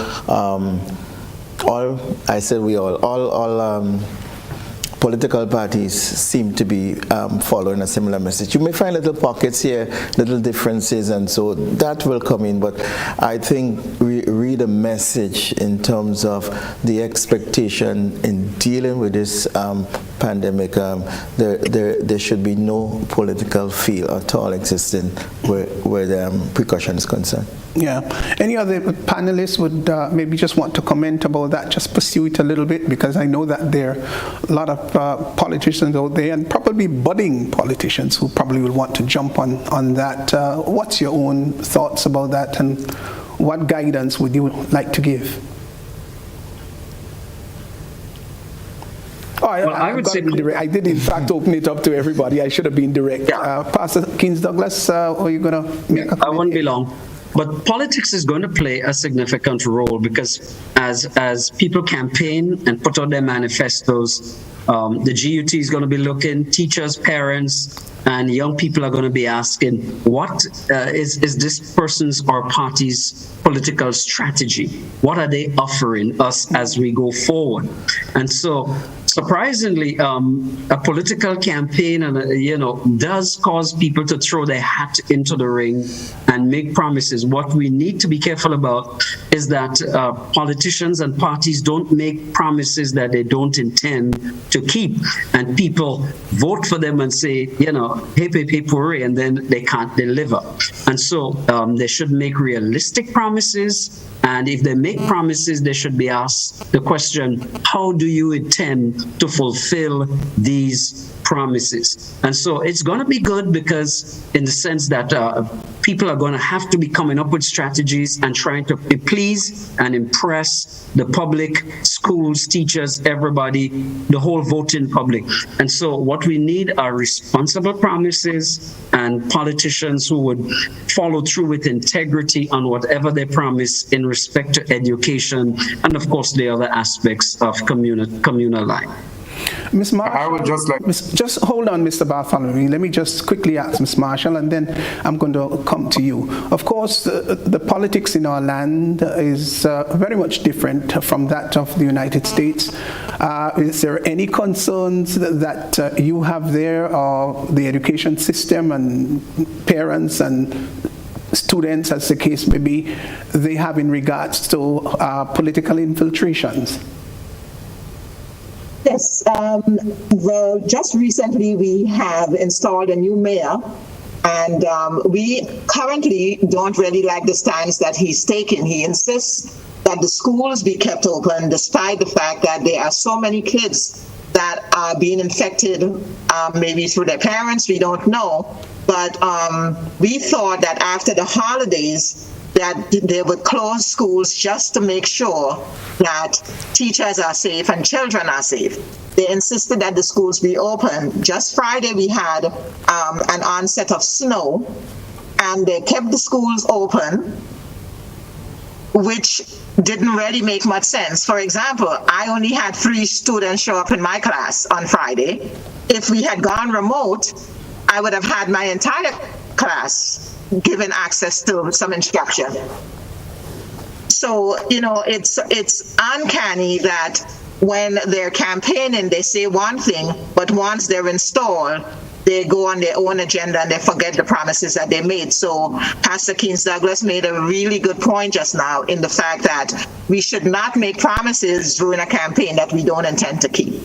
political parties seem to be following a similar message. You may find little pockets here, little differences, and so that will come in, but I think we read a message in terms of the expectation in dealing with this pandemic. There should be no political feel at all existing where the precaution is concerned. Yeah. Any other panelists would maybe just want to comment about that, just pursue it a little bit, because I know that there are a lot of politicians out there, and probably budding politicians, who probably will want to jump on that. What's your own thoughts about that, and what guidance would you like to give? Oh, I would say I did in fact open it up to everybody. I should have been direct. Yeah. Pastor Keynes Douglas, are you going to make a comment? I won't be long. But politics is going to play a significant role, because as people campaign and put out their manifestos, the GUT is going to be looking, teachers, parents, and young people are going to be asking, what is this person's or party's political strategy? What are they offering us as we go forward? And so, surprisingly, a political campaign does cause people to throw their hat into the ring and make promises. What we need to be careful about is that politicians and parties don't make promises that they don't intend to keep, and people vote for them and say, hey, hooray, and then they can't deliver. And so they should make realistic promises, and if they make promises, they should be asked the question, how do you intend to fulfill these promises? And so it's going to be good, because in the sense that people are going to have to be coming up with strategies and trying to please and impress the public, schools, teachers, everybody, the whole voting public. And so what we need are responsible promises and politicians who would follow through with integrity on whatever they promise in respect to education and, of course, the other aspects of communal life. Ms. Marshall, I would just like... Just hold on, Mr. Bartholomew. Let me just quickly ask Ms. Marshall, and then I'm going to come to you. Of course, the politics in our land is very much different from that of the United States. Is there any concerns that you have there, or the education system and parents and students, as the case may be, they have in regards to political infiltrations? Yes, well, just recently we have installed a new mayor, and we currently don't really like the stance that he's taken. He insists that the schools be kept open despite the fact that there are so many kids that are being infected, maybe through their parents, we don't know. But we thought that after the holidays, that they would close schools just to make sure that teachers are safe and children are safe. They insisted that the schools be open. Just Friday, we had an onset of snow, and they kept the schools open, which didn't really make much sense. For example, I only had 3 students show up in my class on Friday. If we had gone remote, I would have had my entire class given access to some instruction. So, you know, it's uncanny that when they're campaigning, they say one thing, but once they're installed, they go on their own agenda and they forget the promises that they made. So Pastor Keynes Douglas made a really good point just now in the fact that we should not make promises during a campaign that we don't intend to keep.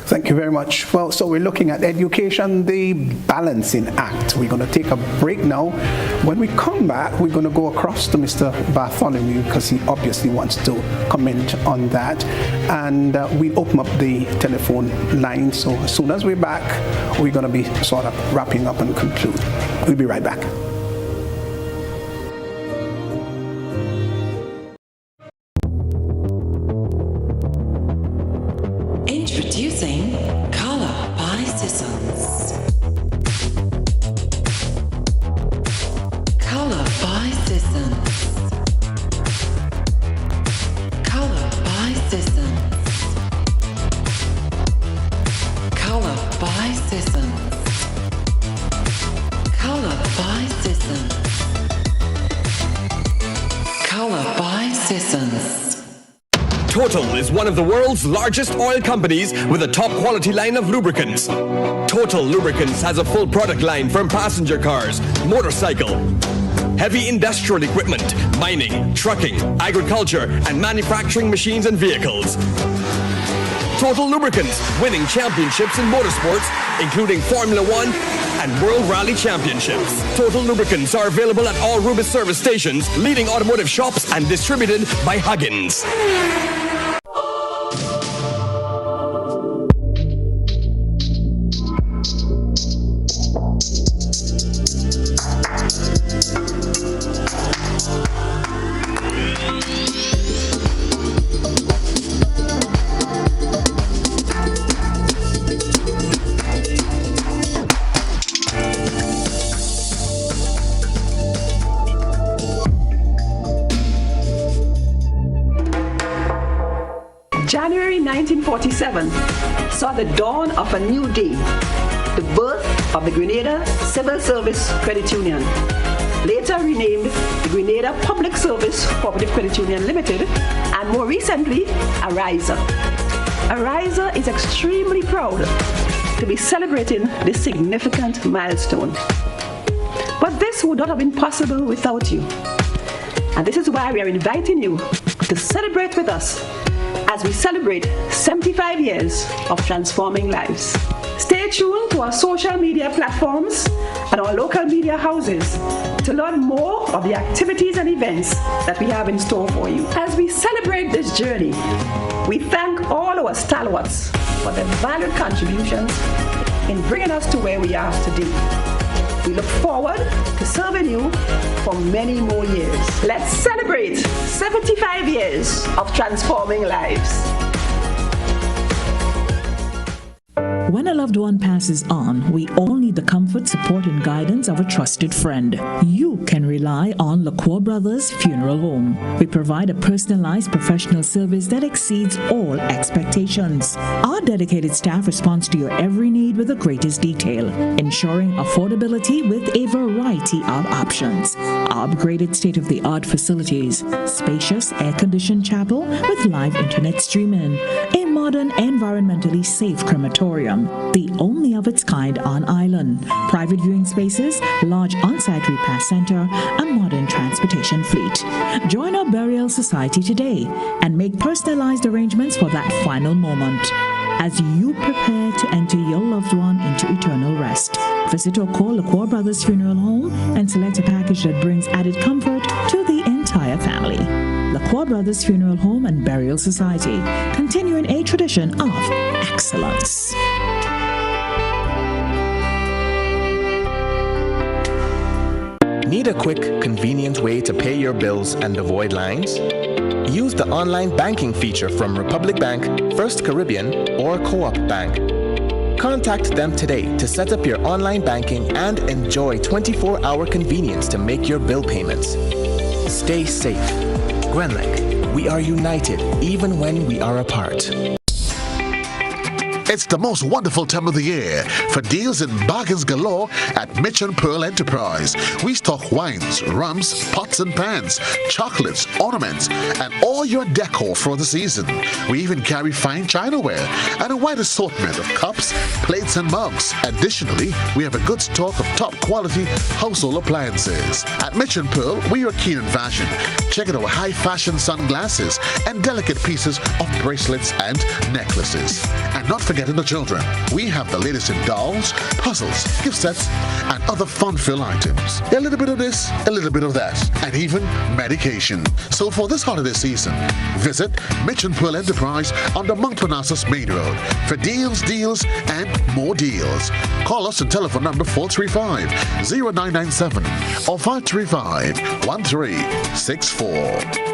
Thank you very much. Well, so we're looking at education, the balancing act. We're going to take a break now. When we come back, we're going to go across to Mr. Bartholomew because he obviously wants to comment on that. And we'll open up the telephone line. So as soon as we're back, we're going to be sort of wrapping up and conclude. We'll be right back. Introducing Color by Stephenson. Color by Stephenson. Color by Stephenson. Color by Stephenson. Color by Stephenson. Color by Stephenson. Total is one of the world's largest oil companies with a top quality line of lubricants. Total Lubricants has a full product line from passenger cars, motorcycle, heavy industrial equipment, mining, trucking, agriculture, and manufacturing machines and vehicles. Total Lubricants, winning championships in motorsports, including Formula One and World Rally Championships. Total Lubricants are available at all Rubis service stations, leading automotive shops, and distributed by Huggins. January 1947 saw the dawn of a new day, the birth of the Grenada Civil Service Credit Union, later renamed the Grenada Public Service Cooperative Credit Union Limited, and more recently, Ariza. Ariza is extremely proud to be celebrating this significant milestone. But this would not have been possible without you. And this is why we are inviting you to celebrate with us as we celebrate 75 years of transforming lives. Stay tuned to our social media platforms and our local media houses to learn more of the activities and events that we have in store for you. As we celebrate this journey, we thank all our stalwarts for their valued contributions in bringing us to where we are today. We look forward to serving you for many more years. Let's celebrate 75 years of transforming lives. When a loved one passes on, we all need the comfort, support, and guidance of a trusted friend. You can rely on LaCour Brothers Funeral Home. We provide a personalized professional service that exceeds all expectations. Our dedicated staff responds to your every need with the greatest detail, ensuring affordability with a variety of options. Our upgraded state-of-the-art facilities, spacious air-conditioned chapel with live internet streaming, a modern, environmentally safe crematorium, the only of its kind on island, private viewing spaces, large on-site repast center, a modern transportation fleet. Join our burial society today and make personalized arrangements for that final moment as you prepare to enter your loved one into eternal rest. Visit or call LaCour Brothers Funeral Home and select a package that brings added comfort to the entire family. LaCour Brothers Funeral Home and Burial Society, continuing a tradition of excellence. Need a quick, convenient way to pay your bills and avoid lines? Use the online banking feature from Republic Bank, First Caribbean, or Co-op Bank. Contact them today to set up your online banking and enjoy 24-hour convenience to make your bill payments. Stay safe. Grenlec, we are united even when we are apart. It's the most wonderful time of the year for deals and bargains galore at Mitch and Pearl Enterprise. We stock wines, rums, pots and pans, chocolates, ornaments, and all your decor for the season. We even carry fine chinaware and a wide assortment of cups, plates, and mugs. Additionally, we have a good stock of top quality household appliances. At Mitch and Pearl, we are keen in fashion. Check out our high fashion sunglasses and delicate pieces of bracelets and necklaces. And not forgetting the children, we have the latest in dolls, puzzles, gift sets, and other fun-filled items. A little bit of this, a little bit of that, and even medication. So for this holiday season, visit Mitch and Pearl Enterprise on the Mount Parnassus Main Road for deals, and more deals. Call us on telephone number 435-0997 or 535-1364.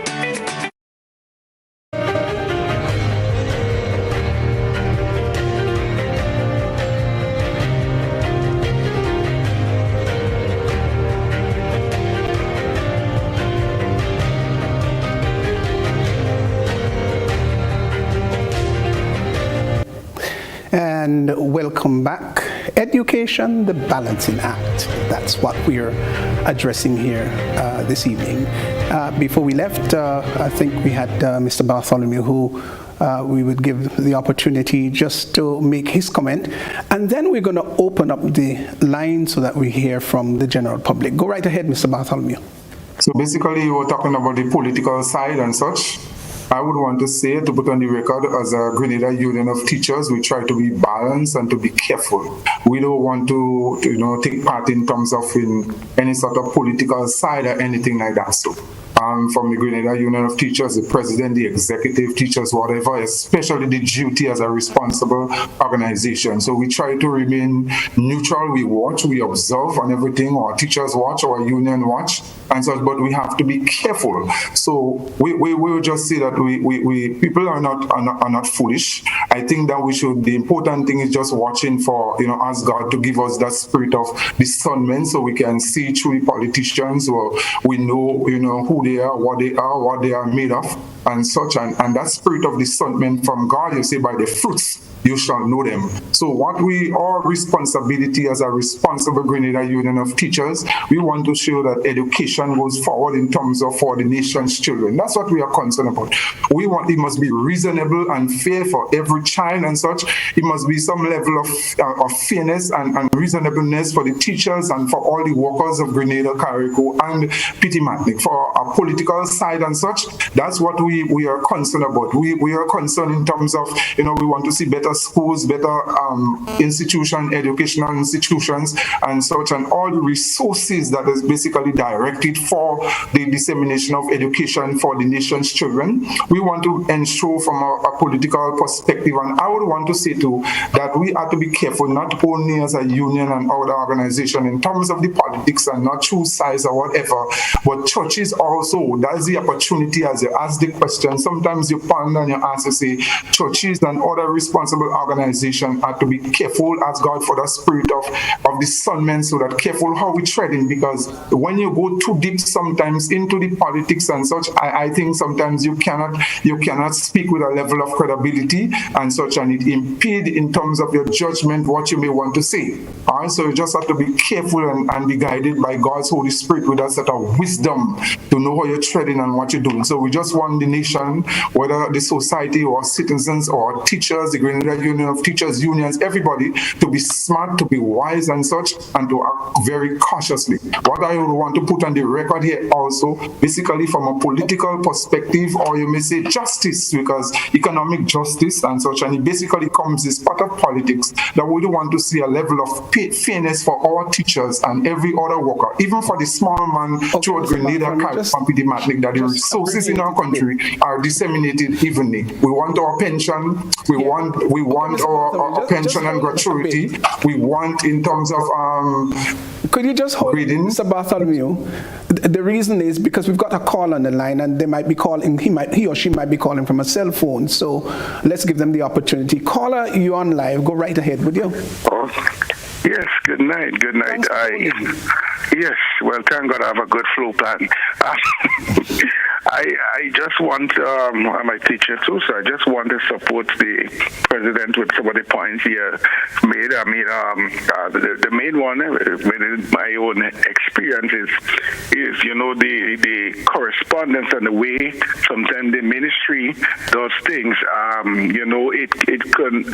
And welcome back. Education, the balancing act. That's what we're addressing here this evening. Before we left, I think we had Mr. Bartholomew, who we would give the opportunity just to make his comment. And then we're going to open up the line so that we hear from the general public. Go right ahead, Mr. Bartholomew. So basically, you were talking about the political side and such. I would want to say, to put on the record, as a Grenada Union of Teachers, we try to be balanced and to be careful. We don't want to take part in terms of in any sort of political side or anything like that. So, from the Grenada Union of Teachers, the president, the executive teachers, whatever, especially the duty as a responsible organization. So we try to remain neutral. We watch, we observe on everything. Our teachers watch, our union watch, and such. But we have to be careful. So we will just say that we people are not foolish. I think that we should. The important thing is just watching for ask God to give us that spirit of discernment, so we can see through the politicians, or we know who they are, what they are made of, and such. And that spirit of discernment from God, you say, by the fruits you shall know them. So our responsibility as a responsible Grenada Union of Teachers, we want to show that education goes forward in terms of for the nation's children. That's what we are concerned about. We want it must be reasonable and fair for every child and such. It must be some level of fairness and reasonableness for the teachers and for all the workers of Grenada, Carrico, and Petit Matnik. For our political side and such, that's what we are concerned about. We are concerned in terms of, we want to see better schools, better educational institutions and such, and all the resources that is basically directed for the dissemination of education for the nation's children. We want to ensure from a political perspective, and I would want to say too, that we have to be careful, not only as a union and other organization in terms of the politics and not through size or whatever, but churches also. That's the opportunity as you ask the question. Sometimes you ponder and you answer, say, churches and other responsible responsible organization are to be careful, ask God for the spirit of discernment, so that careful how we tread in, because when you go too deep sometimes into the politics and such, I think sometimes you cannot speak with a level of credibility and such, and it impede in terms of your judgment what you may want to say. All right, so you just have to be careful and be guided by God's Holy Spirit with a set of wisdom to know how you're treading and what you're doing. So we just want the nation, whether the society or citizens or teachers, the Grenada Union of Teachers Unions, everybody, to be smart, to be wise and such, and to act very cautiously. What I would want to put on the record here also, basically from a political perspective, or you may say justice, because economic justice and such, and it basically comes as part of politics, that we do want to see a level of fairness for our teachers and every other worker, even for the small man throughout Grenada, that the resources in our country are disseminated evenly. We want our pension, we want our pension and gratuity, we want in terms of could you just hold Mr. Bartholomew? The reason is because we've got a call on the line, and they might be calling, he or she might be calling from a cell phone, so let's give them the opportunity. Caller, you on live, go right ahead, would you? Yes, good night. Yes, well, thank God I have a good flow plan. I just want, I'm a teacher too, so I just want to support the president with some of the points he made. I mean, the main one, with my own experience, is you know, the correspondence and the way sometimes the ministry does things. You know, it can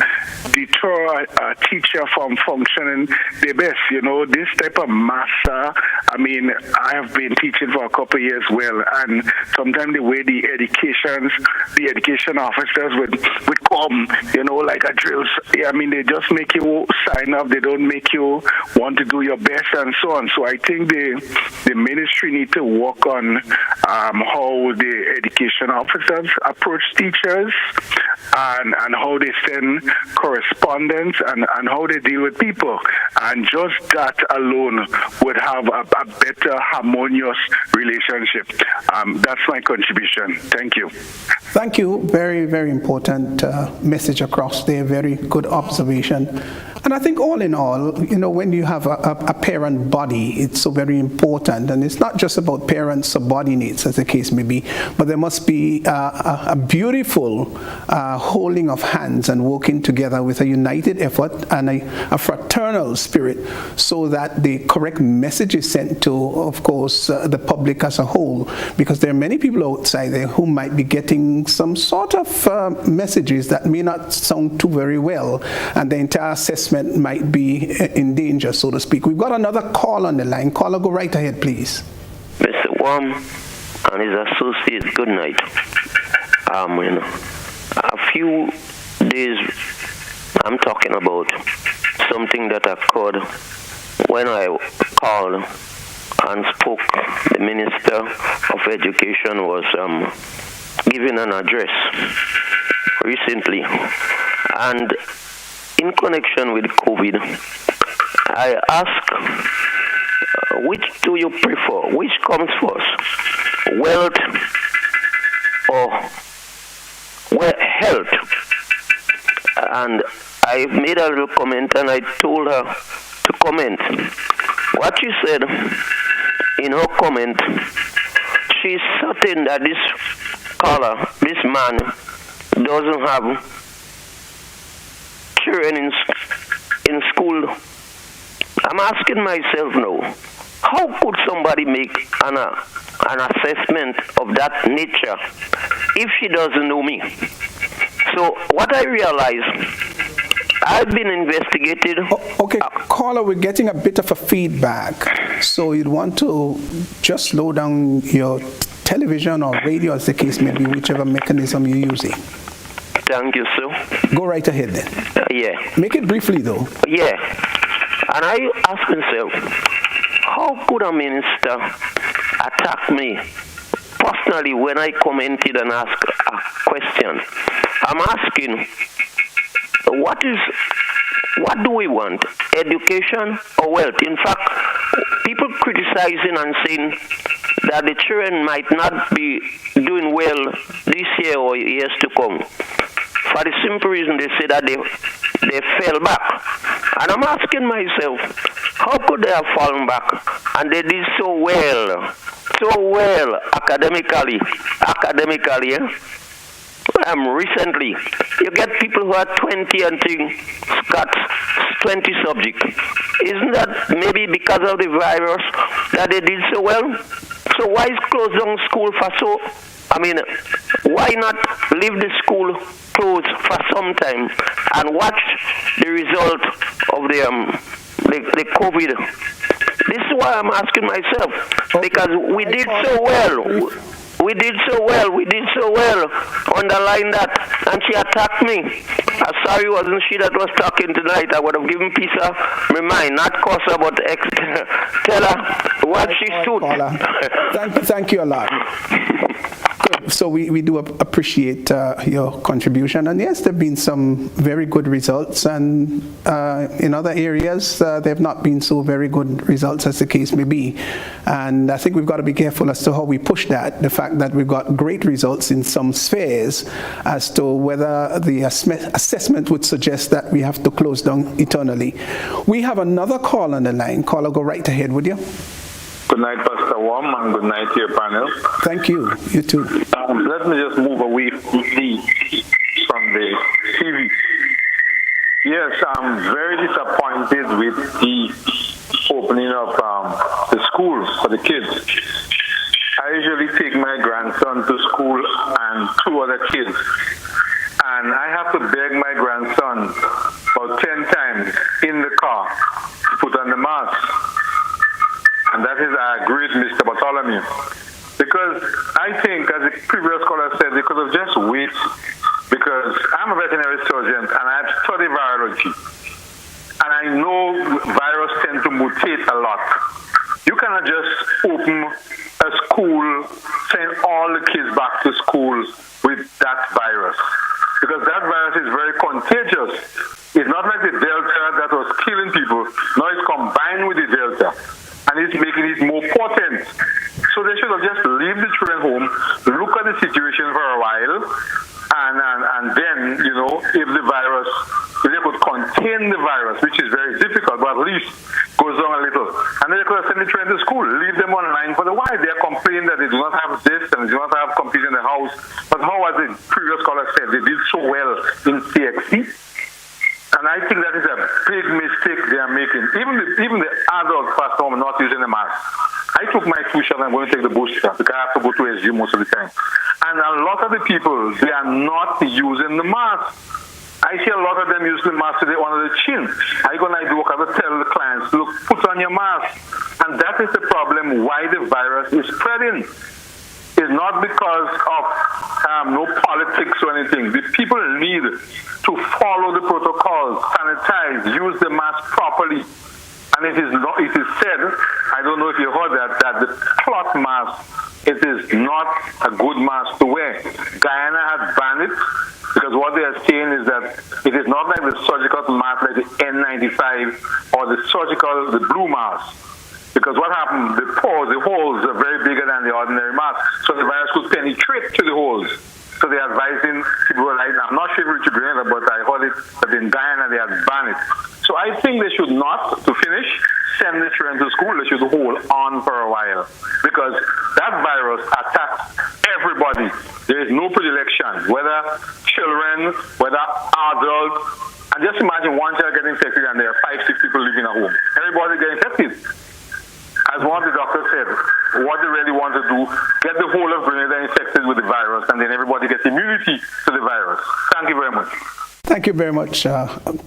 deter a teacher from functioning the best. You know, this type of master, I mean, I have been teaching for a couple of years well, and sometimes the way the education officers would come, you know, like a drill. I mean, they just make you sign up. They don't make you want to do your best and so on. So I think the ministry need to work on how the education officers approach teachers and how they send correspondence and how they deal with people. And just that alone would have a better harmonious relationship. That's my contribution. Thank you. Thank you. Very, very important message across there. Very good observation. And I think all in all, you know, when you have a parent body, it's so very important. And it's not just about parent subordinates, as the case may be, but there must be a beautiful holding of hands and working together with a united effort and a fraternal spirit, so that the correct message is sent to, of course, the public as a whole. Because there are many people outside there who might be getting some sort of messages that may not sound too very well, and the entire assessment might be in danger, so to speak. We've got another call on the line. Caller, go right ahead, please. Mr. Worme and his associates, good night. A few days, I'm talking about something that occurred when I called and spoke. The Minister of Education was giving an address recently, and in connection with COVID, I ask, which do you prefer? Which comes first, wealth or health? And I made a little comment, and I told her to comment. What she said in her comment, she's certain that this caller, this man, doesn't have children in school. I'm asking myself now, how could somebody make an assessment of that nature if she doesn't know me? So what I realized, I've been investigated. Okay, caller, we're getting a bit of a feedback, so you'd want to just slow down your television or radio, as the case may be, whichever mechanism you're using. Thank you, sir. Go right ahead then. Yeah. Make it briefly, though. Yeah. And I ask myself, how could a minister attack me personally when I commented and asked a question? I'm asking, what do we want? Education or wealth? In fact, people criticizing and saying that the children might not be doing well this year or years to come. for the simple reason they say that they fell back. And I'm asking myself, how could they have fallen back? And they did so well academically. Recently, you get people who are 20 and got 20 subjects. Isn't that maybe because of the virus that they did so well? So why close down school for so? I mean, why not leave the school closed for some time and watch the result of the COVID? This is why I'm asking myself, because we did so well. We did so well. Underline that. And she attacked me. I'm sorry it wasn't she that was talking tonight. I would have given peace of my mind, not cause her, but tell her what she stood. Thank you a lot. So we do appreciate your contribution, and yes, there have been some very good results, and in other areas there have not been so very good results, as the case may be. And I think we've got to be careful as to how we push that. The fact that we've got great results in some spheres, as to whether the assessment would suggest that we have to close down eternally. We have another call on the line. Caller, go right ahead, would you? Good night, Pastor Worme, and good night to your panel. Thank you. You too. Let me just move away from the TV. Yes, I'm very disappointed with the opening of the school for the kids. I usually take my grandson to school and 2 other kids. And I have to beg my grandson about 10 times in the car to put on the mask. And that is, I agree with Mr. Bartholomew. Because I think, as the previous caller said, they could have just waited. Because I'm a veterinary surgeon and I've studied virology. And I know virus tend to mutate a lot. You cannot just open a school, send all the kids back to school with that virus. Because that virus is very contagious. It's not like the Delta that was killing people. Now it's combined with the Delta. And it's making it more potent. So they should have just leave the children home, look at the situation for a while, and then, if they could contain the virus, which is very difficult, but at least goes down a little. And then they could have sent the children to school, leave them online for the while. They are complaining that they do not have this and they do not have computers in the house. But how, as the previous caller said, they did so well in CXC. And I think that is a big mistake they are making. Even the adults, Pastor, are not using the mask. I took my 2 shots and I'm going to take the booster shot because I have to go to SU most of the time. And a lot of the people, they are not using the mask. I see a lot of them use the mask today under the chin. I go and I do work, I tell the clients, look, put on your mask. And that is the problem why the virus is spreading. It's not because of no politics or anything. The people need to follow the protocols, sanitize, use the mask properly. And it is said, I don't know if you heard that the cloth mask, it is not a good mask to wear. Guyana has banned it because what they are saying is that it is not like the surgical mask like the N95 or the blue mask. Because what happened, the holes are very bigger than the ordinary mask. So the virus could penetrate to the holes. So they're advising people, I'm not sure if it's Grenada, but I heard it that in Guyana they have banned it. So I think they should not, to finish, send the children to school. They should hold on for a while. Because that virus attacks everybody. There is no predilection, whether children, whether adults. And just imagine one child getting infected and there are 5-6 people living at home. Everybody gets infected. As one of the doctors said, what they really want to do, get the whole of Grenada infected with the virus, and then everybody gets immunity to the virus. Thank you very much. Thank you very much,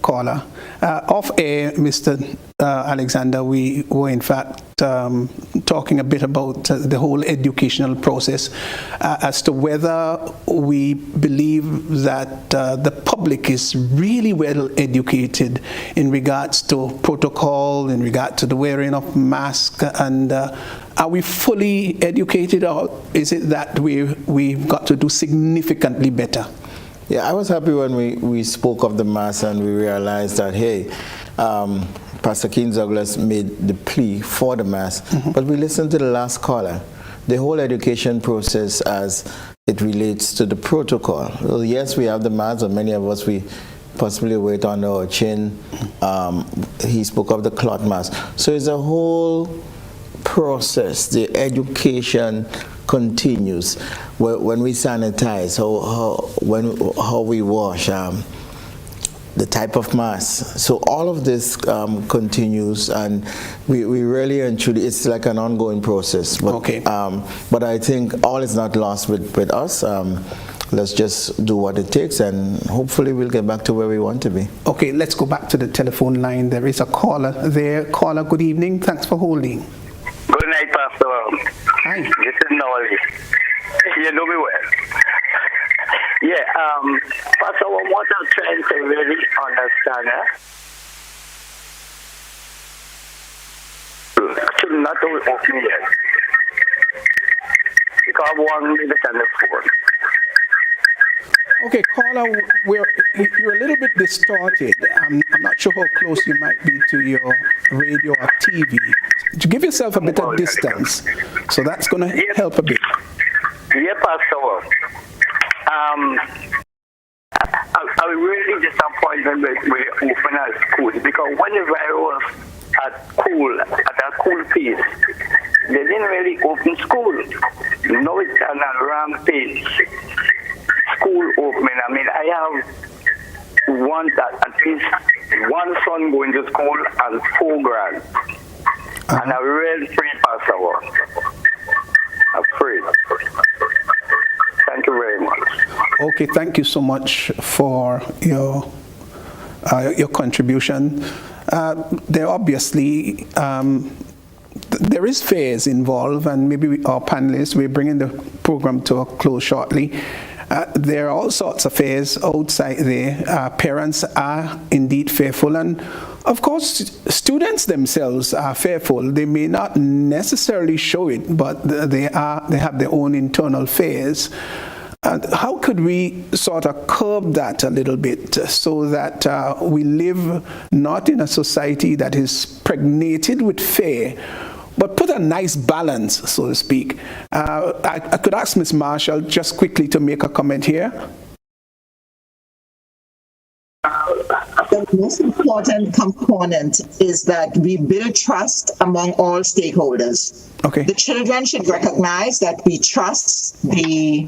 caller. Off air, Mr. Alexander, we were in fact talking a bit about the whole educational process as to whether we believe that the public is really well educated in regards to protocol, in regard to the wearing of masks, and are we fully educated, or is it that we've got to do significantly better? Yeah, I was happy when we spoke of the mask and we realized that, hey, Pastor Keane Douglas made the plea for the mask, but we listened to the last caller. The whole education process, as it relates to the protocol. Well, yes, we have the masks, and many of us, we possibly wear it on our chin. He spoke of the cloth mask. So it's a whole process. The education continues. When we sanitize, how we wash, the type of mask. So all of this continues, and we really and truly, it's like an ongoing process. But, but I think all is not lost with us. Let's just do what it takes, and hopefully we'll get back to where we want to be. Okay, let's go back to the telephone line. There is a caller there. Caller, good evening. Thanks for holding. Good night, Pastor. Hi. This is Nolly. You know me well. Yeah, Pastor, what I'm trying to really understand, actually not only open yet, because I want to understand the phone. Okay, caller, you're a little bit distorted. I'm not sure how close you might be to your radio or TV. To give yourself a bit of distance, so that's going to help a bit. Yeah, Pastor. I'm really disappointed with open our schools, because when the virus at a cool pace, they didn't really open school. Now it's on a rampage. School opening. I mean, I have at least one son going to school and 4 grand. And I really pray, Pastor. I pray. Thank you very much. Okay, thank you so much for your contribution. There obviously there is fears involved, and maybe our panelists, we're bringing the program to a close shortly. There are all sorts of fears outside there. Parents are indeed fearful, and of course students themselves are fearful. They may not necessarily show it, but they have their own internal fears. How could we sort of curb that a little bit so that we live not in a society that is pregnated with fear, but put a nice balance, so to speak? I could ask Ms. Marshall just quickly to make a comment here. The most important component is that we build trust among all stakeholders. Okay. The children should recognize that we trust the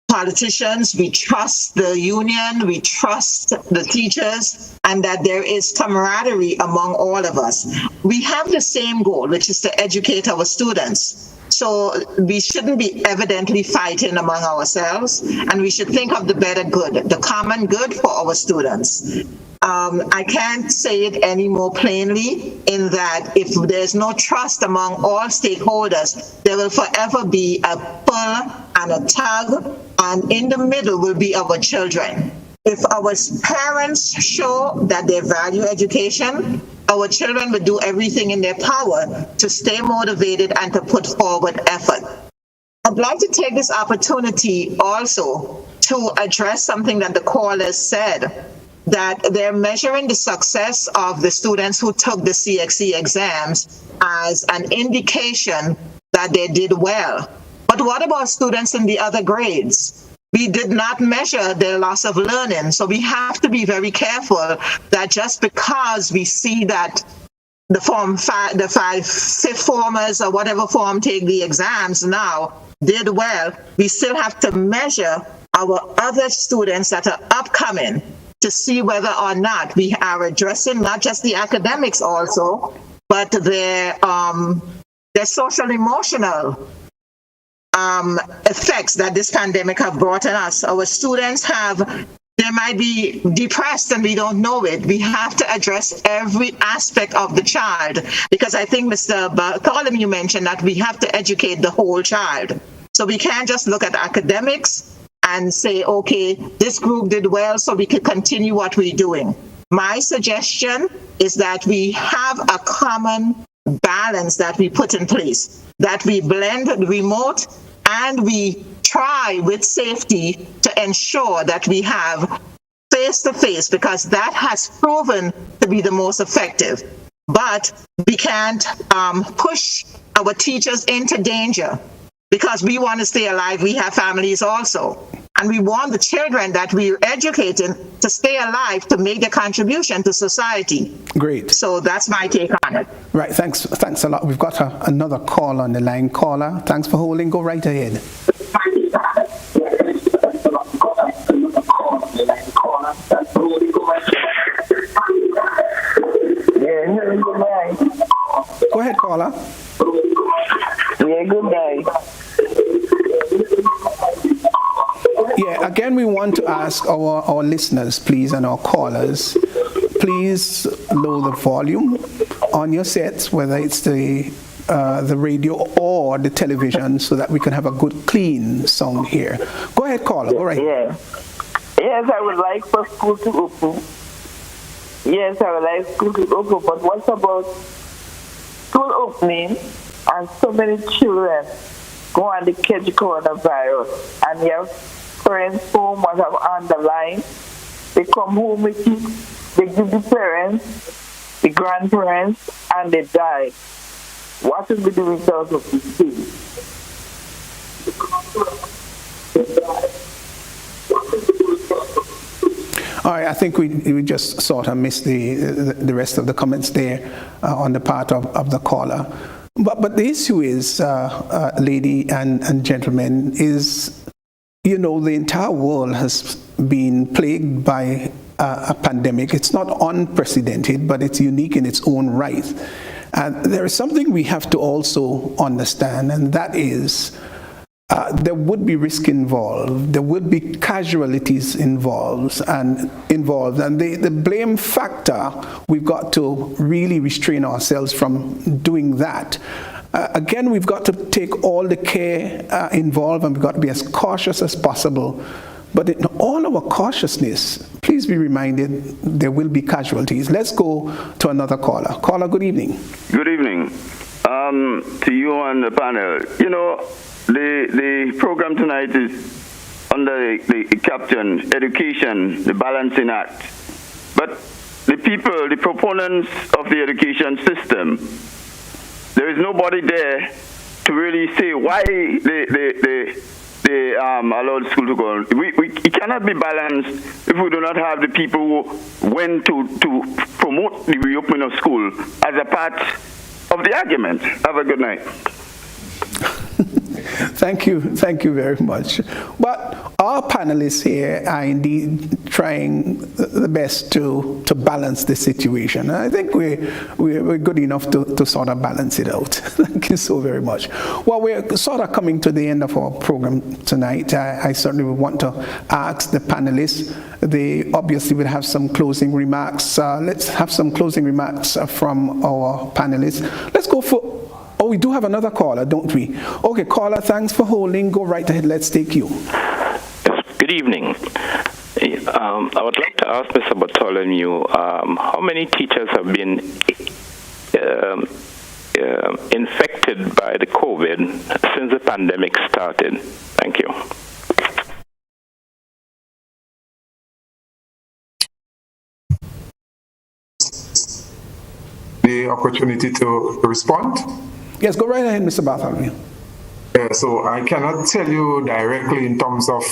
politicians, we trust the union, we trust the teachers, and that there is camaraderie among all of us. We have the same goal, which is to educate our students. So we shouldn't be evidently fighting among ourselves, and we should think of the better good, the common good for our students. I can't say it any more plainly in that if there's no trust among all stakeholders, there will forever be a pull and a tug, and in the middle will be our children. If our parents show that they value education, our children will do everything in their power to stay motivated and to put forward effort. I'd like to take this opportunity also to address something that the callers said, that they're measuring the success of the students who took the CXC exams as an indication that they did well. But what about students in the other grades? We did not measure their loss of learning. So we have to be very careful that just because we see that the fifth formers or whatever form take the exams now did well, we still have to measure our other students that are upcoming to see whether or not we are addressing not just the academics also, but their social emotional effects that this pandemic have brought on us. Our students they might be depressed and we don't know it. We have to address every aspect of the child, because I think Mr. Bartholomew mentioned that we have to educate the whole child. So we can't just look at academics and say, okay, this group did well, so we can continue what we're doing. My suggestion is that we have a common balance that we put in place, that we blend remote and we try with safety to ensure that we have face-to-face, because that has proven to be the most effective. But we can't push our teachers into danger, because we want to stay alive. We have families also. And we want the children that we're educating to stay alive, to make their contribution to society. Great. So that's my take on it. Right, thanks a lot. We've got another call on the line. Caller, thanks for holding. Go right ahead. Go ahead, caller. Yeah, good day. Yeah, again, we want to ask our listeners, please, and our callers, please lower the volume on your sets, whether it's the radio or the television, so that we can have a good, clean sound here. Go ahead, caller. Go right. Yeah. Yes, I would like for school to open. Yes, I would like school to open, but what about school opening and so many children go on to catch coronavirus, and you have parents home what have on the line, they come home with it, they give the parents, the grandparents, and they die. What will be the result of this thing? All right, I think we just sort of missed the rest of the comments there on the part of the caller. But the issue is, lady and gentlemen, is, you know, the entire world has been plagued by a pandemic. It's not unprecedented, but it's unique in its own right. And there is something we have to also understand, and that is there would be risk involved, there would be casualties involved, and the blame factor, we've got to really restrain ourselves from doing that. Again, we've got to take all the care involved, and we've got to be as cautious as possible. But in all our cautiousness, please be reminded there will be casualties. Let's go to another caller. Caller, good evening. Good evening. To you on the panel. You know, the program tonight is under the caption, Education, the Balancing Act. But the people, the proponents of the education system, there is nobody there to really say why they allowed school to go on. It cannot be balanced if we do not have the people who went to promote the reopening of school as a part of the argument. Have a good night. Thank you very much. But our panelists here are indeed trying the best to balance the situation. I think we're good enough to sort of balance it out. Thank you so very much. Well, we're sort of coming to the end of our program tonight. I certainly would want to ask the panelists. They obviously will have some closing remarks. Let's have some closing remarks from our panelists. Let's go for... Oh, we do have another caller, don't we? Okay, caller, thanks for holding. Go right ahead. Let's take you. Yes, good evening. I would like to ask Mr. Bartholomew, how many teachers have been infected by the COVID since the pandemic started? Thank you. The opportunity to respond? Yes, go right ahead, Mr. Bartholomew. So I cannot tell you directly in terms of,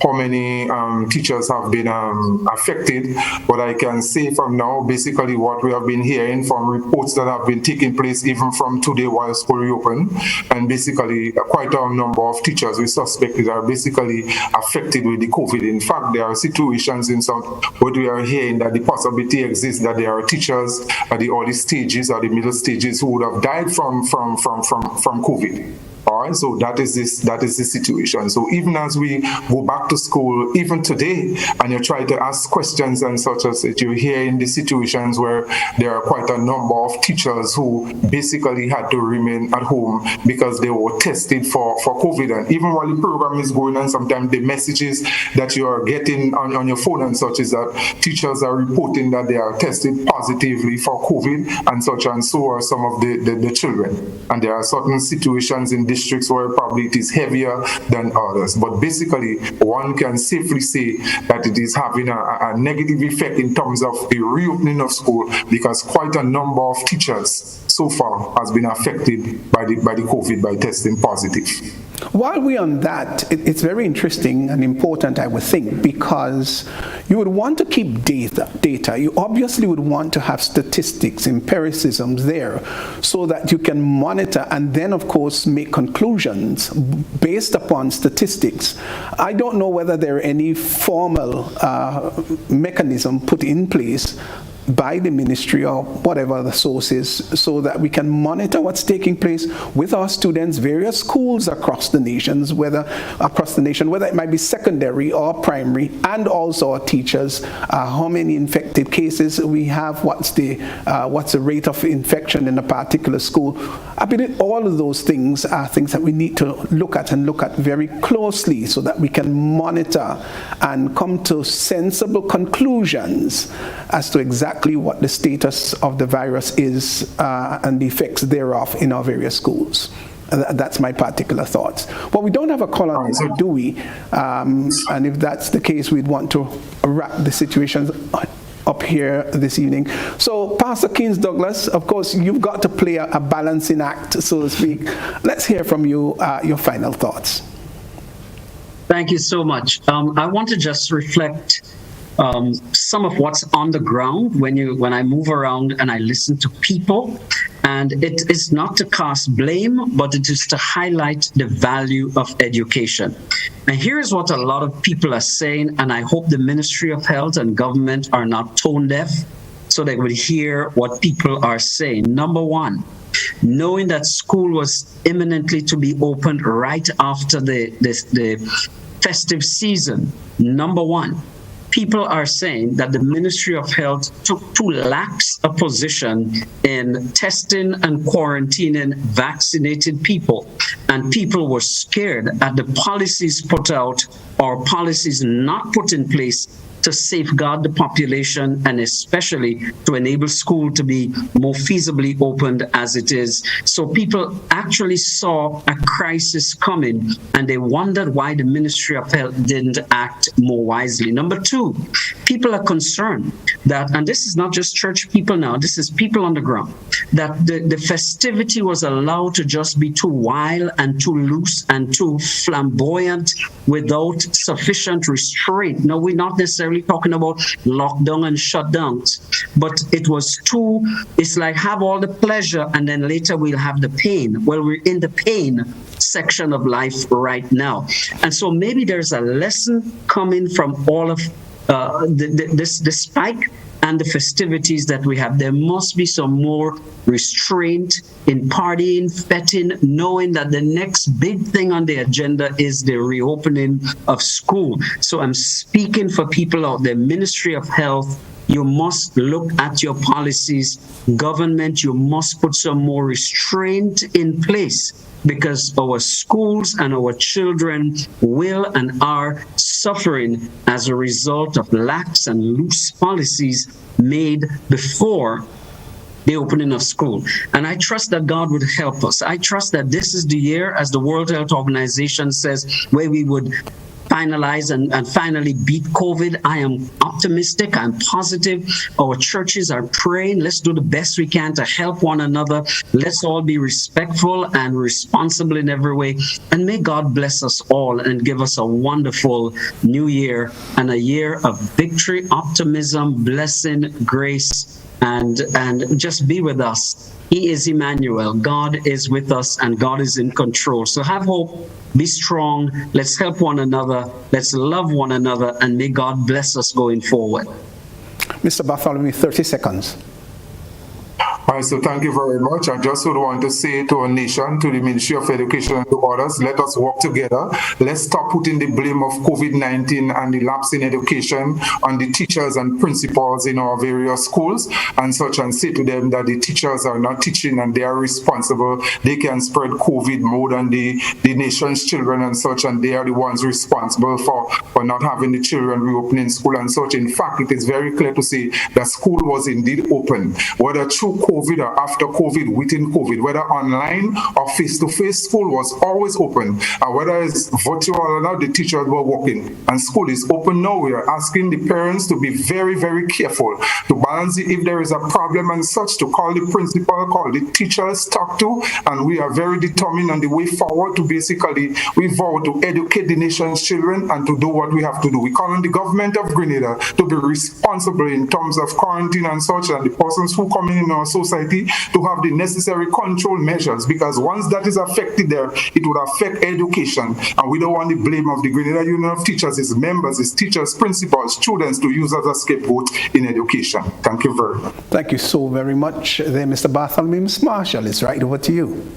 how many teachers have been affected, but I can say from now, basically what we have been hearing from reports that have been taking place even from today while school reopened, and basically quite a number of teachers we suspect are basically affected with the COVID. In fact, there are situations in some where we are hearing that the possibility exists that there are teachers at the early stages or the middle stages who would have died from COVID. All right, so that is the situation. So even as we go back to school, even today, and you try to ask questions and such as that, you hear in the situations where there are quite a number of teachers who basically had to remain at home because they were tested for COVID. And even while the program is going on, sometimes the messages that you are getting on your phone and such is that teachers are reporting that they are tested positively for COVID and such, and so are some of the children. And there are certain situations in districts districts where probably it is heavier than others. But basically, one can safely say that it is having a negative effect in terms of the reopening of school, because quite a number of teachers so far has been affected by the COVID by testing positive. While we're on that, it's very interesting and important, I would think, because you would want to keep data. You obviously would want to have statistics, empiricisms there, so that you can monitor and then, of course, make conclusions based upon statistics. I don't know whether there are any formal mechanism put in place by the ministry or whatever the source is, so that we can monitor what's taking place with our students, various schools across the nation, whether it might be secondary or primary, and also our teachers, how many infected cases we have, what's the rate of infection in a particular school. I mean, all of those things are things that we need to look at very closely, so that we can monitor and come to sensible conclusions as to exactly what the status of the virus is and the effects thereof in our various schools. That's my particular thoughts. But we don't have a call on this, do we? And if that's the case, we'd want to wrap the situation up here this evening. So, Pastor Keynes Douglas, of course, you've got to play a balancing act, so to speak. Let's hear from you, your final thoughts. Thank you so much. I want to just reflect some of what's on the ground when I move around and I listen to people. And it is not to cast blame, but it is to highlight the value of education. And here's what a lot of people are saying, and I hope the Ministry of Health and government are not tone deaf, so they would hear what people are saying. Number one, knowing that school was imminently to be opened right after the festive season. Number one, people are saying that the Ministry of Health took too lax a position in testing and quarantining vaccinated people. And people were scared at the policies put out or policies not put in place to safeguard the population, and especially to enable school to be more feasibly opened as it is. So people actually saw a crisis coming, and they wondered why the Ministry of Health didn't act more wisely. Number two, people are concerned that, and this is not just church people now, this is people on the ground, that the festivity was allowed to just be too wild and too loose and too flamboyant without sufficient restraint. No, we're not necessarily talking about lockdown and shutdowns, but it's like have all the pleasure and then later we'll have the pain. Well, we're in the pain section of life right now. And so maybe there's a lesson coming from all of this spike and the festivities that we have. There must be some more restraint in partying, fetting, knowing that the next big thing on the agenda is the reopening of school. So I'm speaking for people out there, Ministry of Health, you must look at your policies. Government, you must put some more restraint in place, because our schools and our children will and are suffering as a result of lax and loose policies made before the opening of school. And I trust that God would help us. I trust that this is the year, as the World Health Organization says, where we would finalize and finally beat COVID. I am optimistic. I'm positive. Our churches are praying. Let's do the best we can to help one another. Let's all be respectful and responsible in every way. And may God bless us all and give us a wonderful new year and a year of victory, optimism, blessing, grace, and just be with us. He is Emmanuel. God is with us and God is in control. So have hope, be strong, let's help one another, let's love one another, and may God bless us going forward. Mr. Bartholomew, 30 seconds. All right, so thank you very much. I just would want to say to our nation, to the Ministry of Education and to others, let us work together. Let's stop putting the blame of COVID-19 and the lapse in education on the teachers and principals in our various schools and such, and say to them that the teachers are not teaching and they are responsible. They can spread COVID more than the nation's children and such, and they are the ones responsible for not having the children reopening school and such. In fact, it is very clear to say that school was indeed open. Whether through COVID COVID or after COVID, within COVID, whether online or face-to-face, school was always open. And whether it's virtual or not, the teachers were working. And school is open now. We are asking the parents to be very, very careful, to balance it if there is a problem and such, to call the principal, call the teachers, talk to, and we are very determined on the way forward to basically, we vow to educate the nation's children and to do what we have to do. We call on the government of Grenada to be responsible in terms of quarantine and such, and the persons who come in our society to have the necessary control measures, because once that is affected there, it would affect education, and we don't want the blame of the Grenada Union of Teachers, its members, its teachers, principals, students to use as a scapegoat in education. Thank you very much. Thank you so very much there, Mr. Bartholomew. Ms. Marshall, it's right over to you.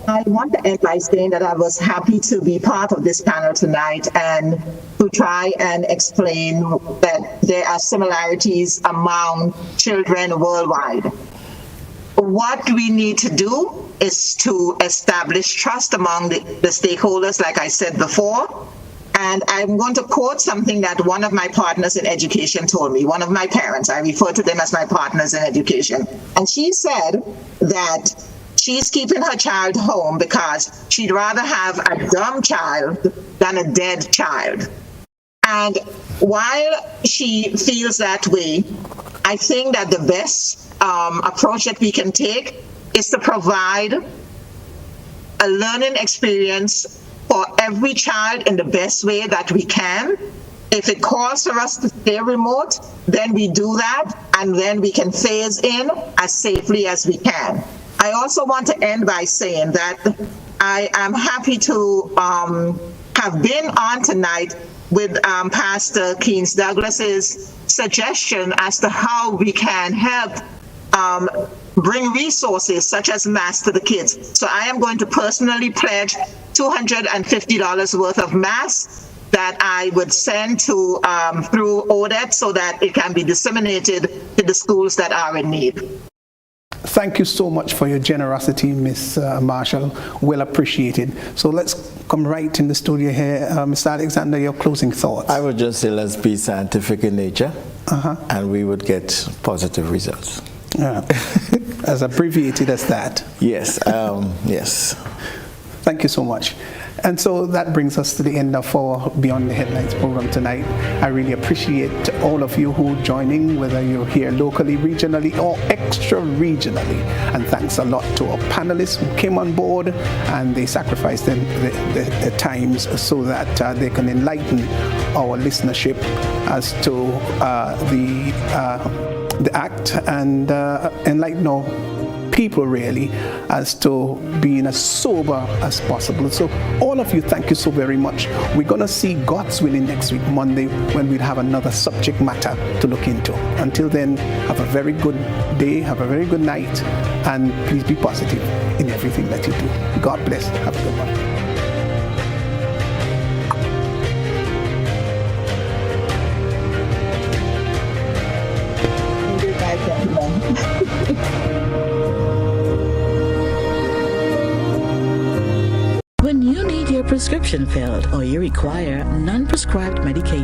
I want to end by saying that I was happy to be part of this panel tonight and to try and explain that there are similarities among children worldwide. What we need to do is to establish trust among the stakeholders, like I said before. And I'm going to quote something that one of my partners in education told me, one of my parents. I refer to them as my partners in education. And she said that she's keeping her child home because she'd rather have a dumb child than a dead child. And while she feels that way, I think that the best approach that we can take is to provide a learning experience for every child in the best way that we can. If it calls for us to stay remote, then we do that, and then we can phase in as safely as we can. I also want to end by saying that I am happy to have been on tonight with Pastor Keynes Douglas's suggestion as to how we can help bring resources such as masks to the kids. So I am going to personally pledge $250 worth of masks that I would send to through ODET so that it can be disseminated to the schools that are in need. Thank you so much for your generosity, Ms. Marshall. Well appreciated. So let's come right in the studio here. Mr. Alexander, your closing thoughts. I would just say let's be scientific in nature, and we would get positive results. As abbreviated as that. Yes, yes. Thank you so much. And so that brings us to the end of our Beyond the Headlines program tonight. I really appreciate all of you who are joining, whether you're here locally, regionally, or extra regionally. And thanks a lot to our panelists who came on board and they sacrificed their times so that they can enlighten our listenership as to the act and enlighten our people really as to being as sober as possible. So all of you, thank you so very much. We're going to see God's willing next week, Monday, when we'll have another subject matter to look into. Until then, have a very good day, have a very good night, and please be positive in everything that you do. God bless. Have a good one. When you need your prescription filled or you require non-prescribed medication,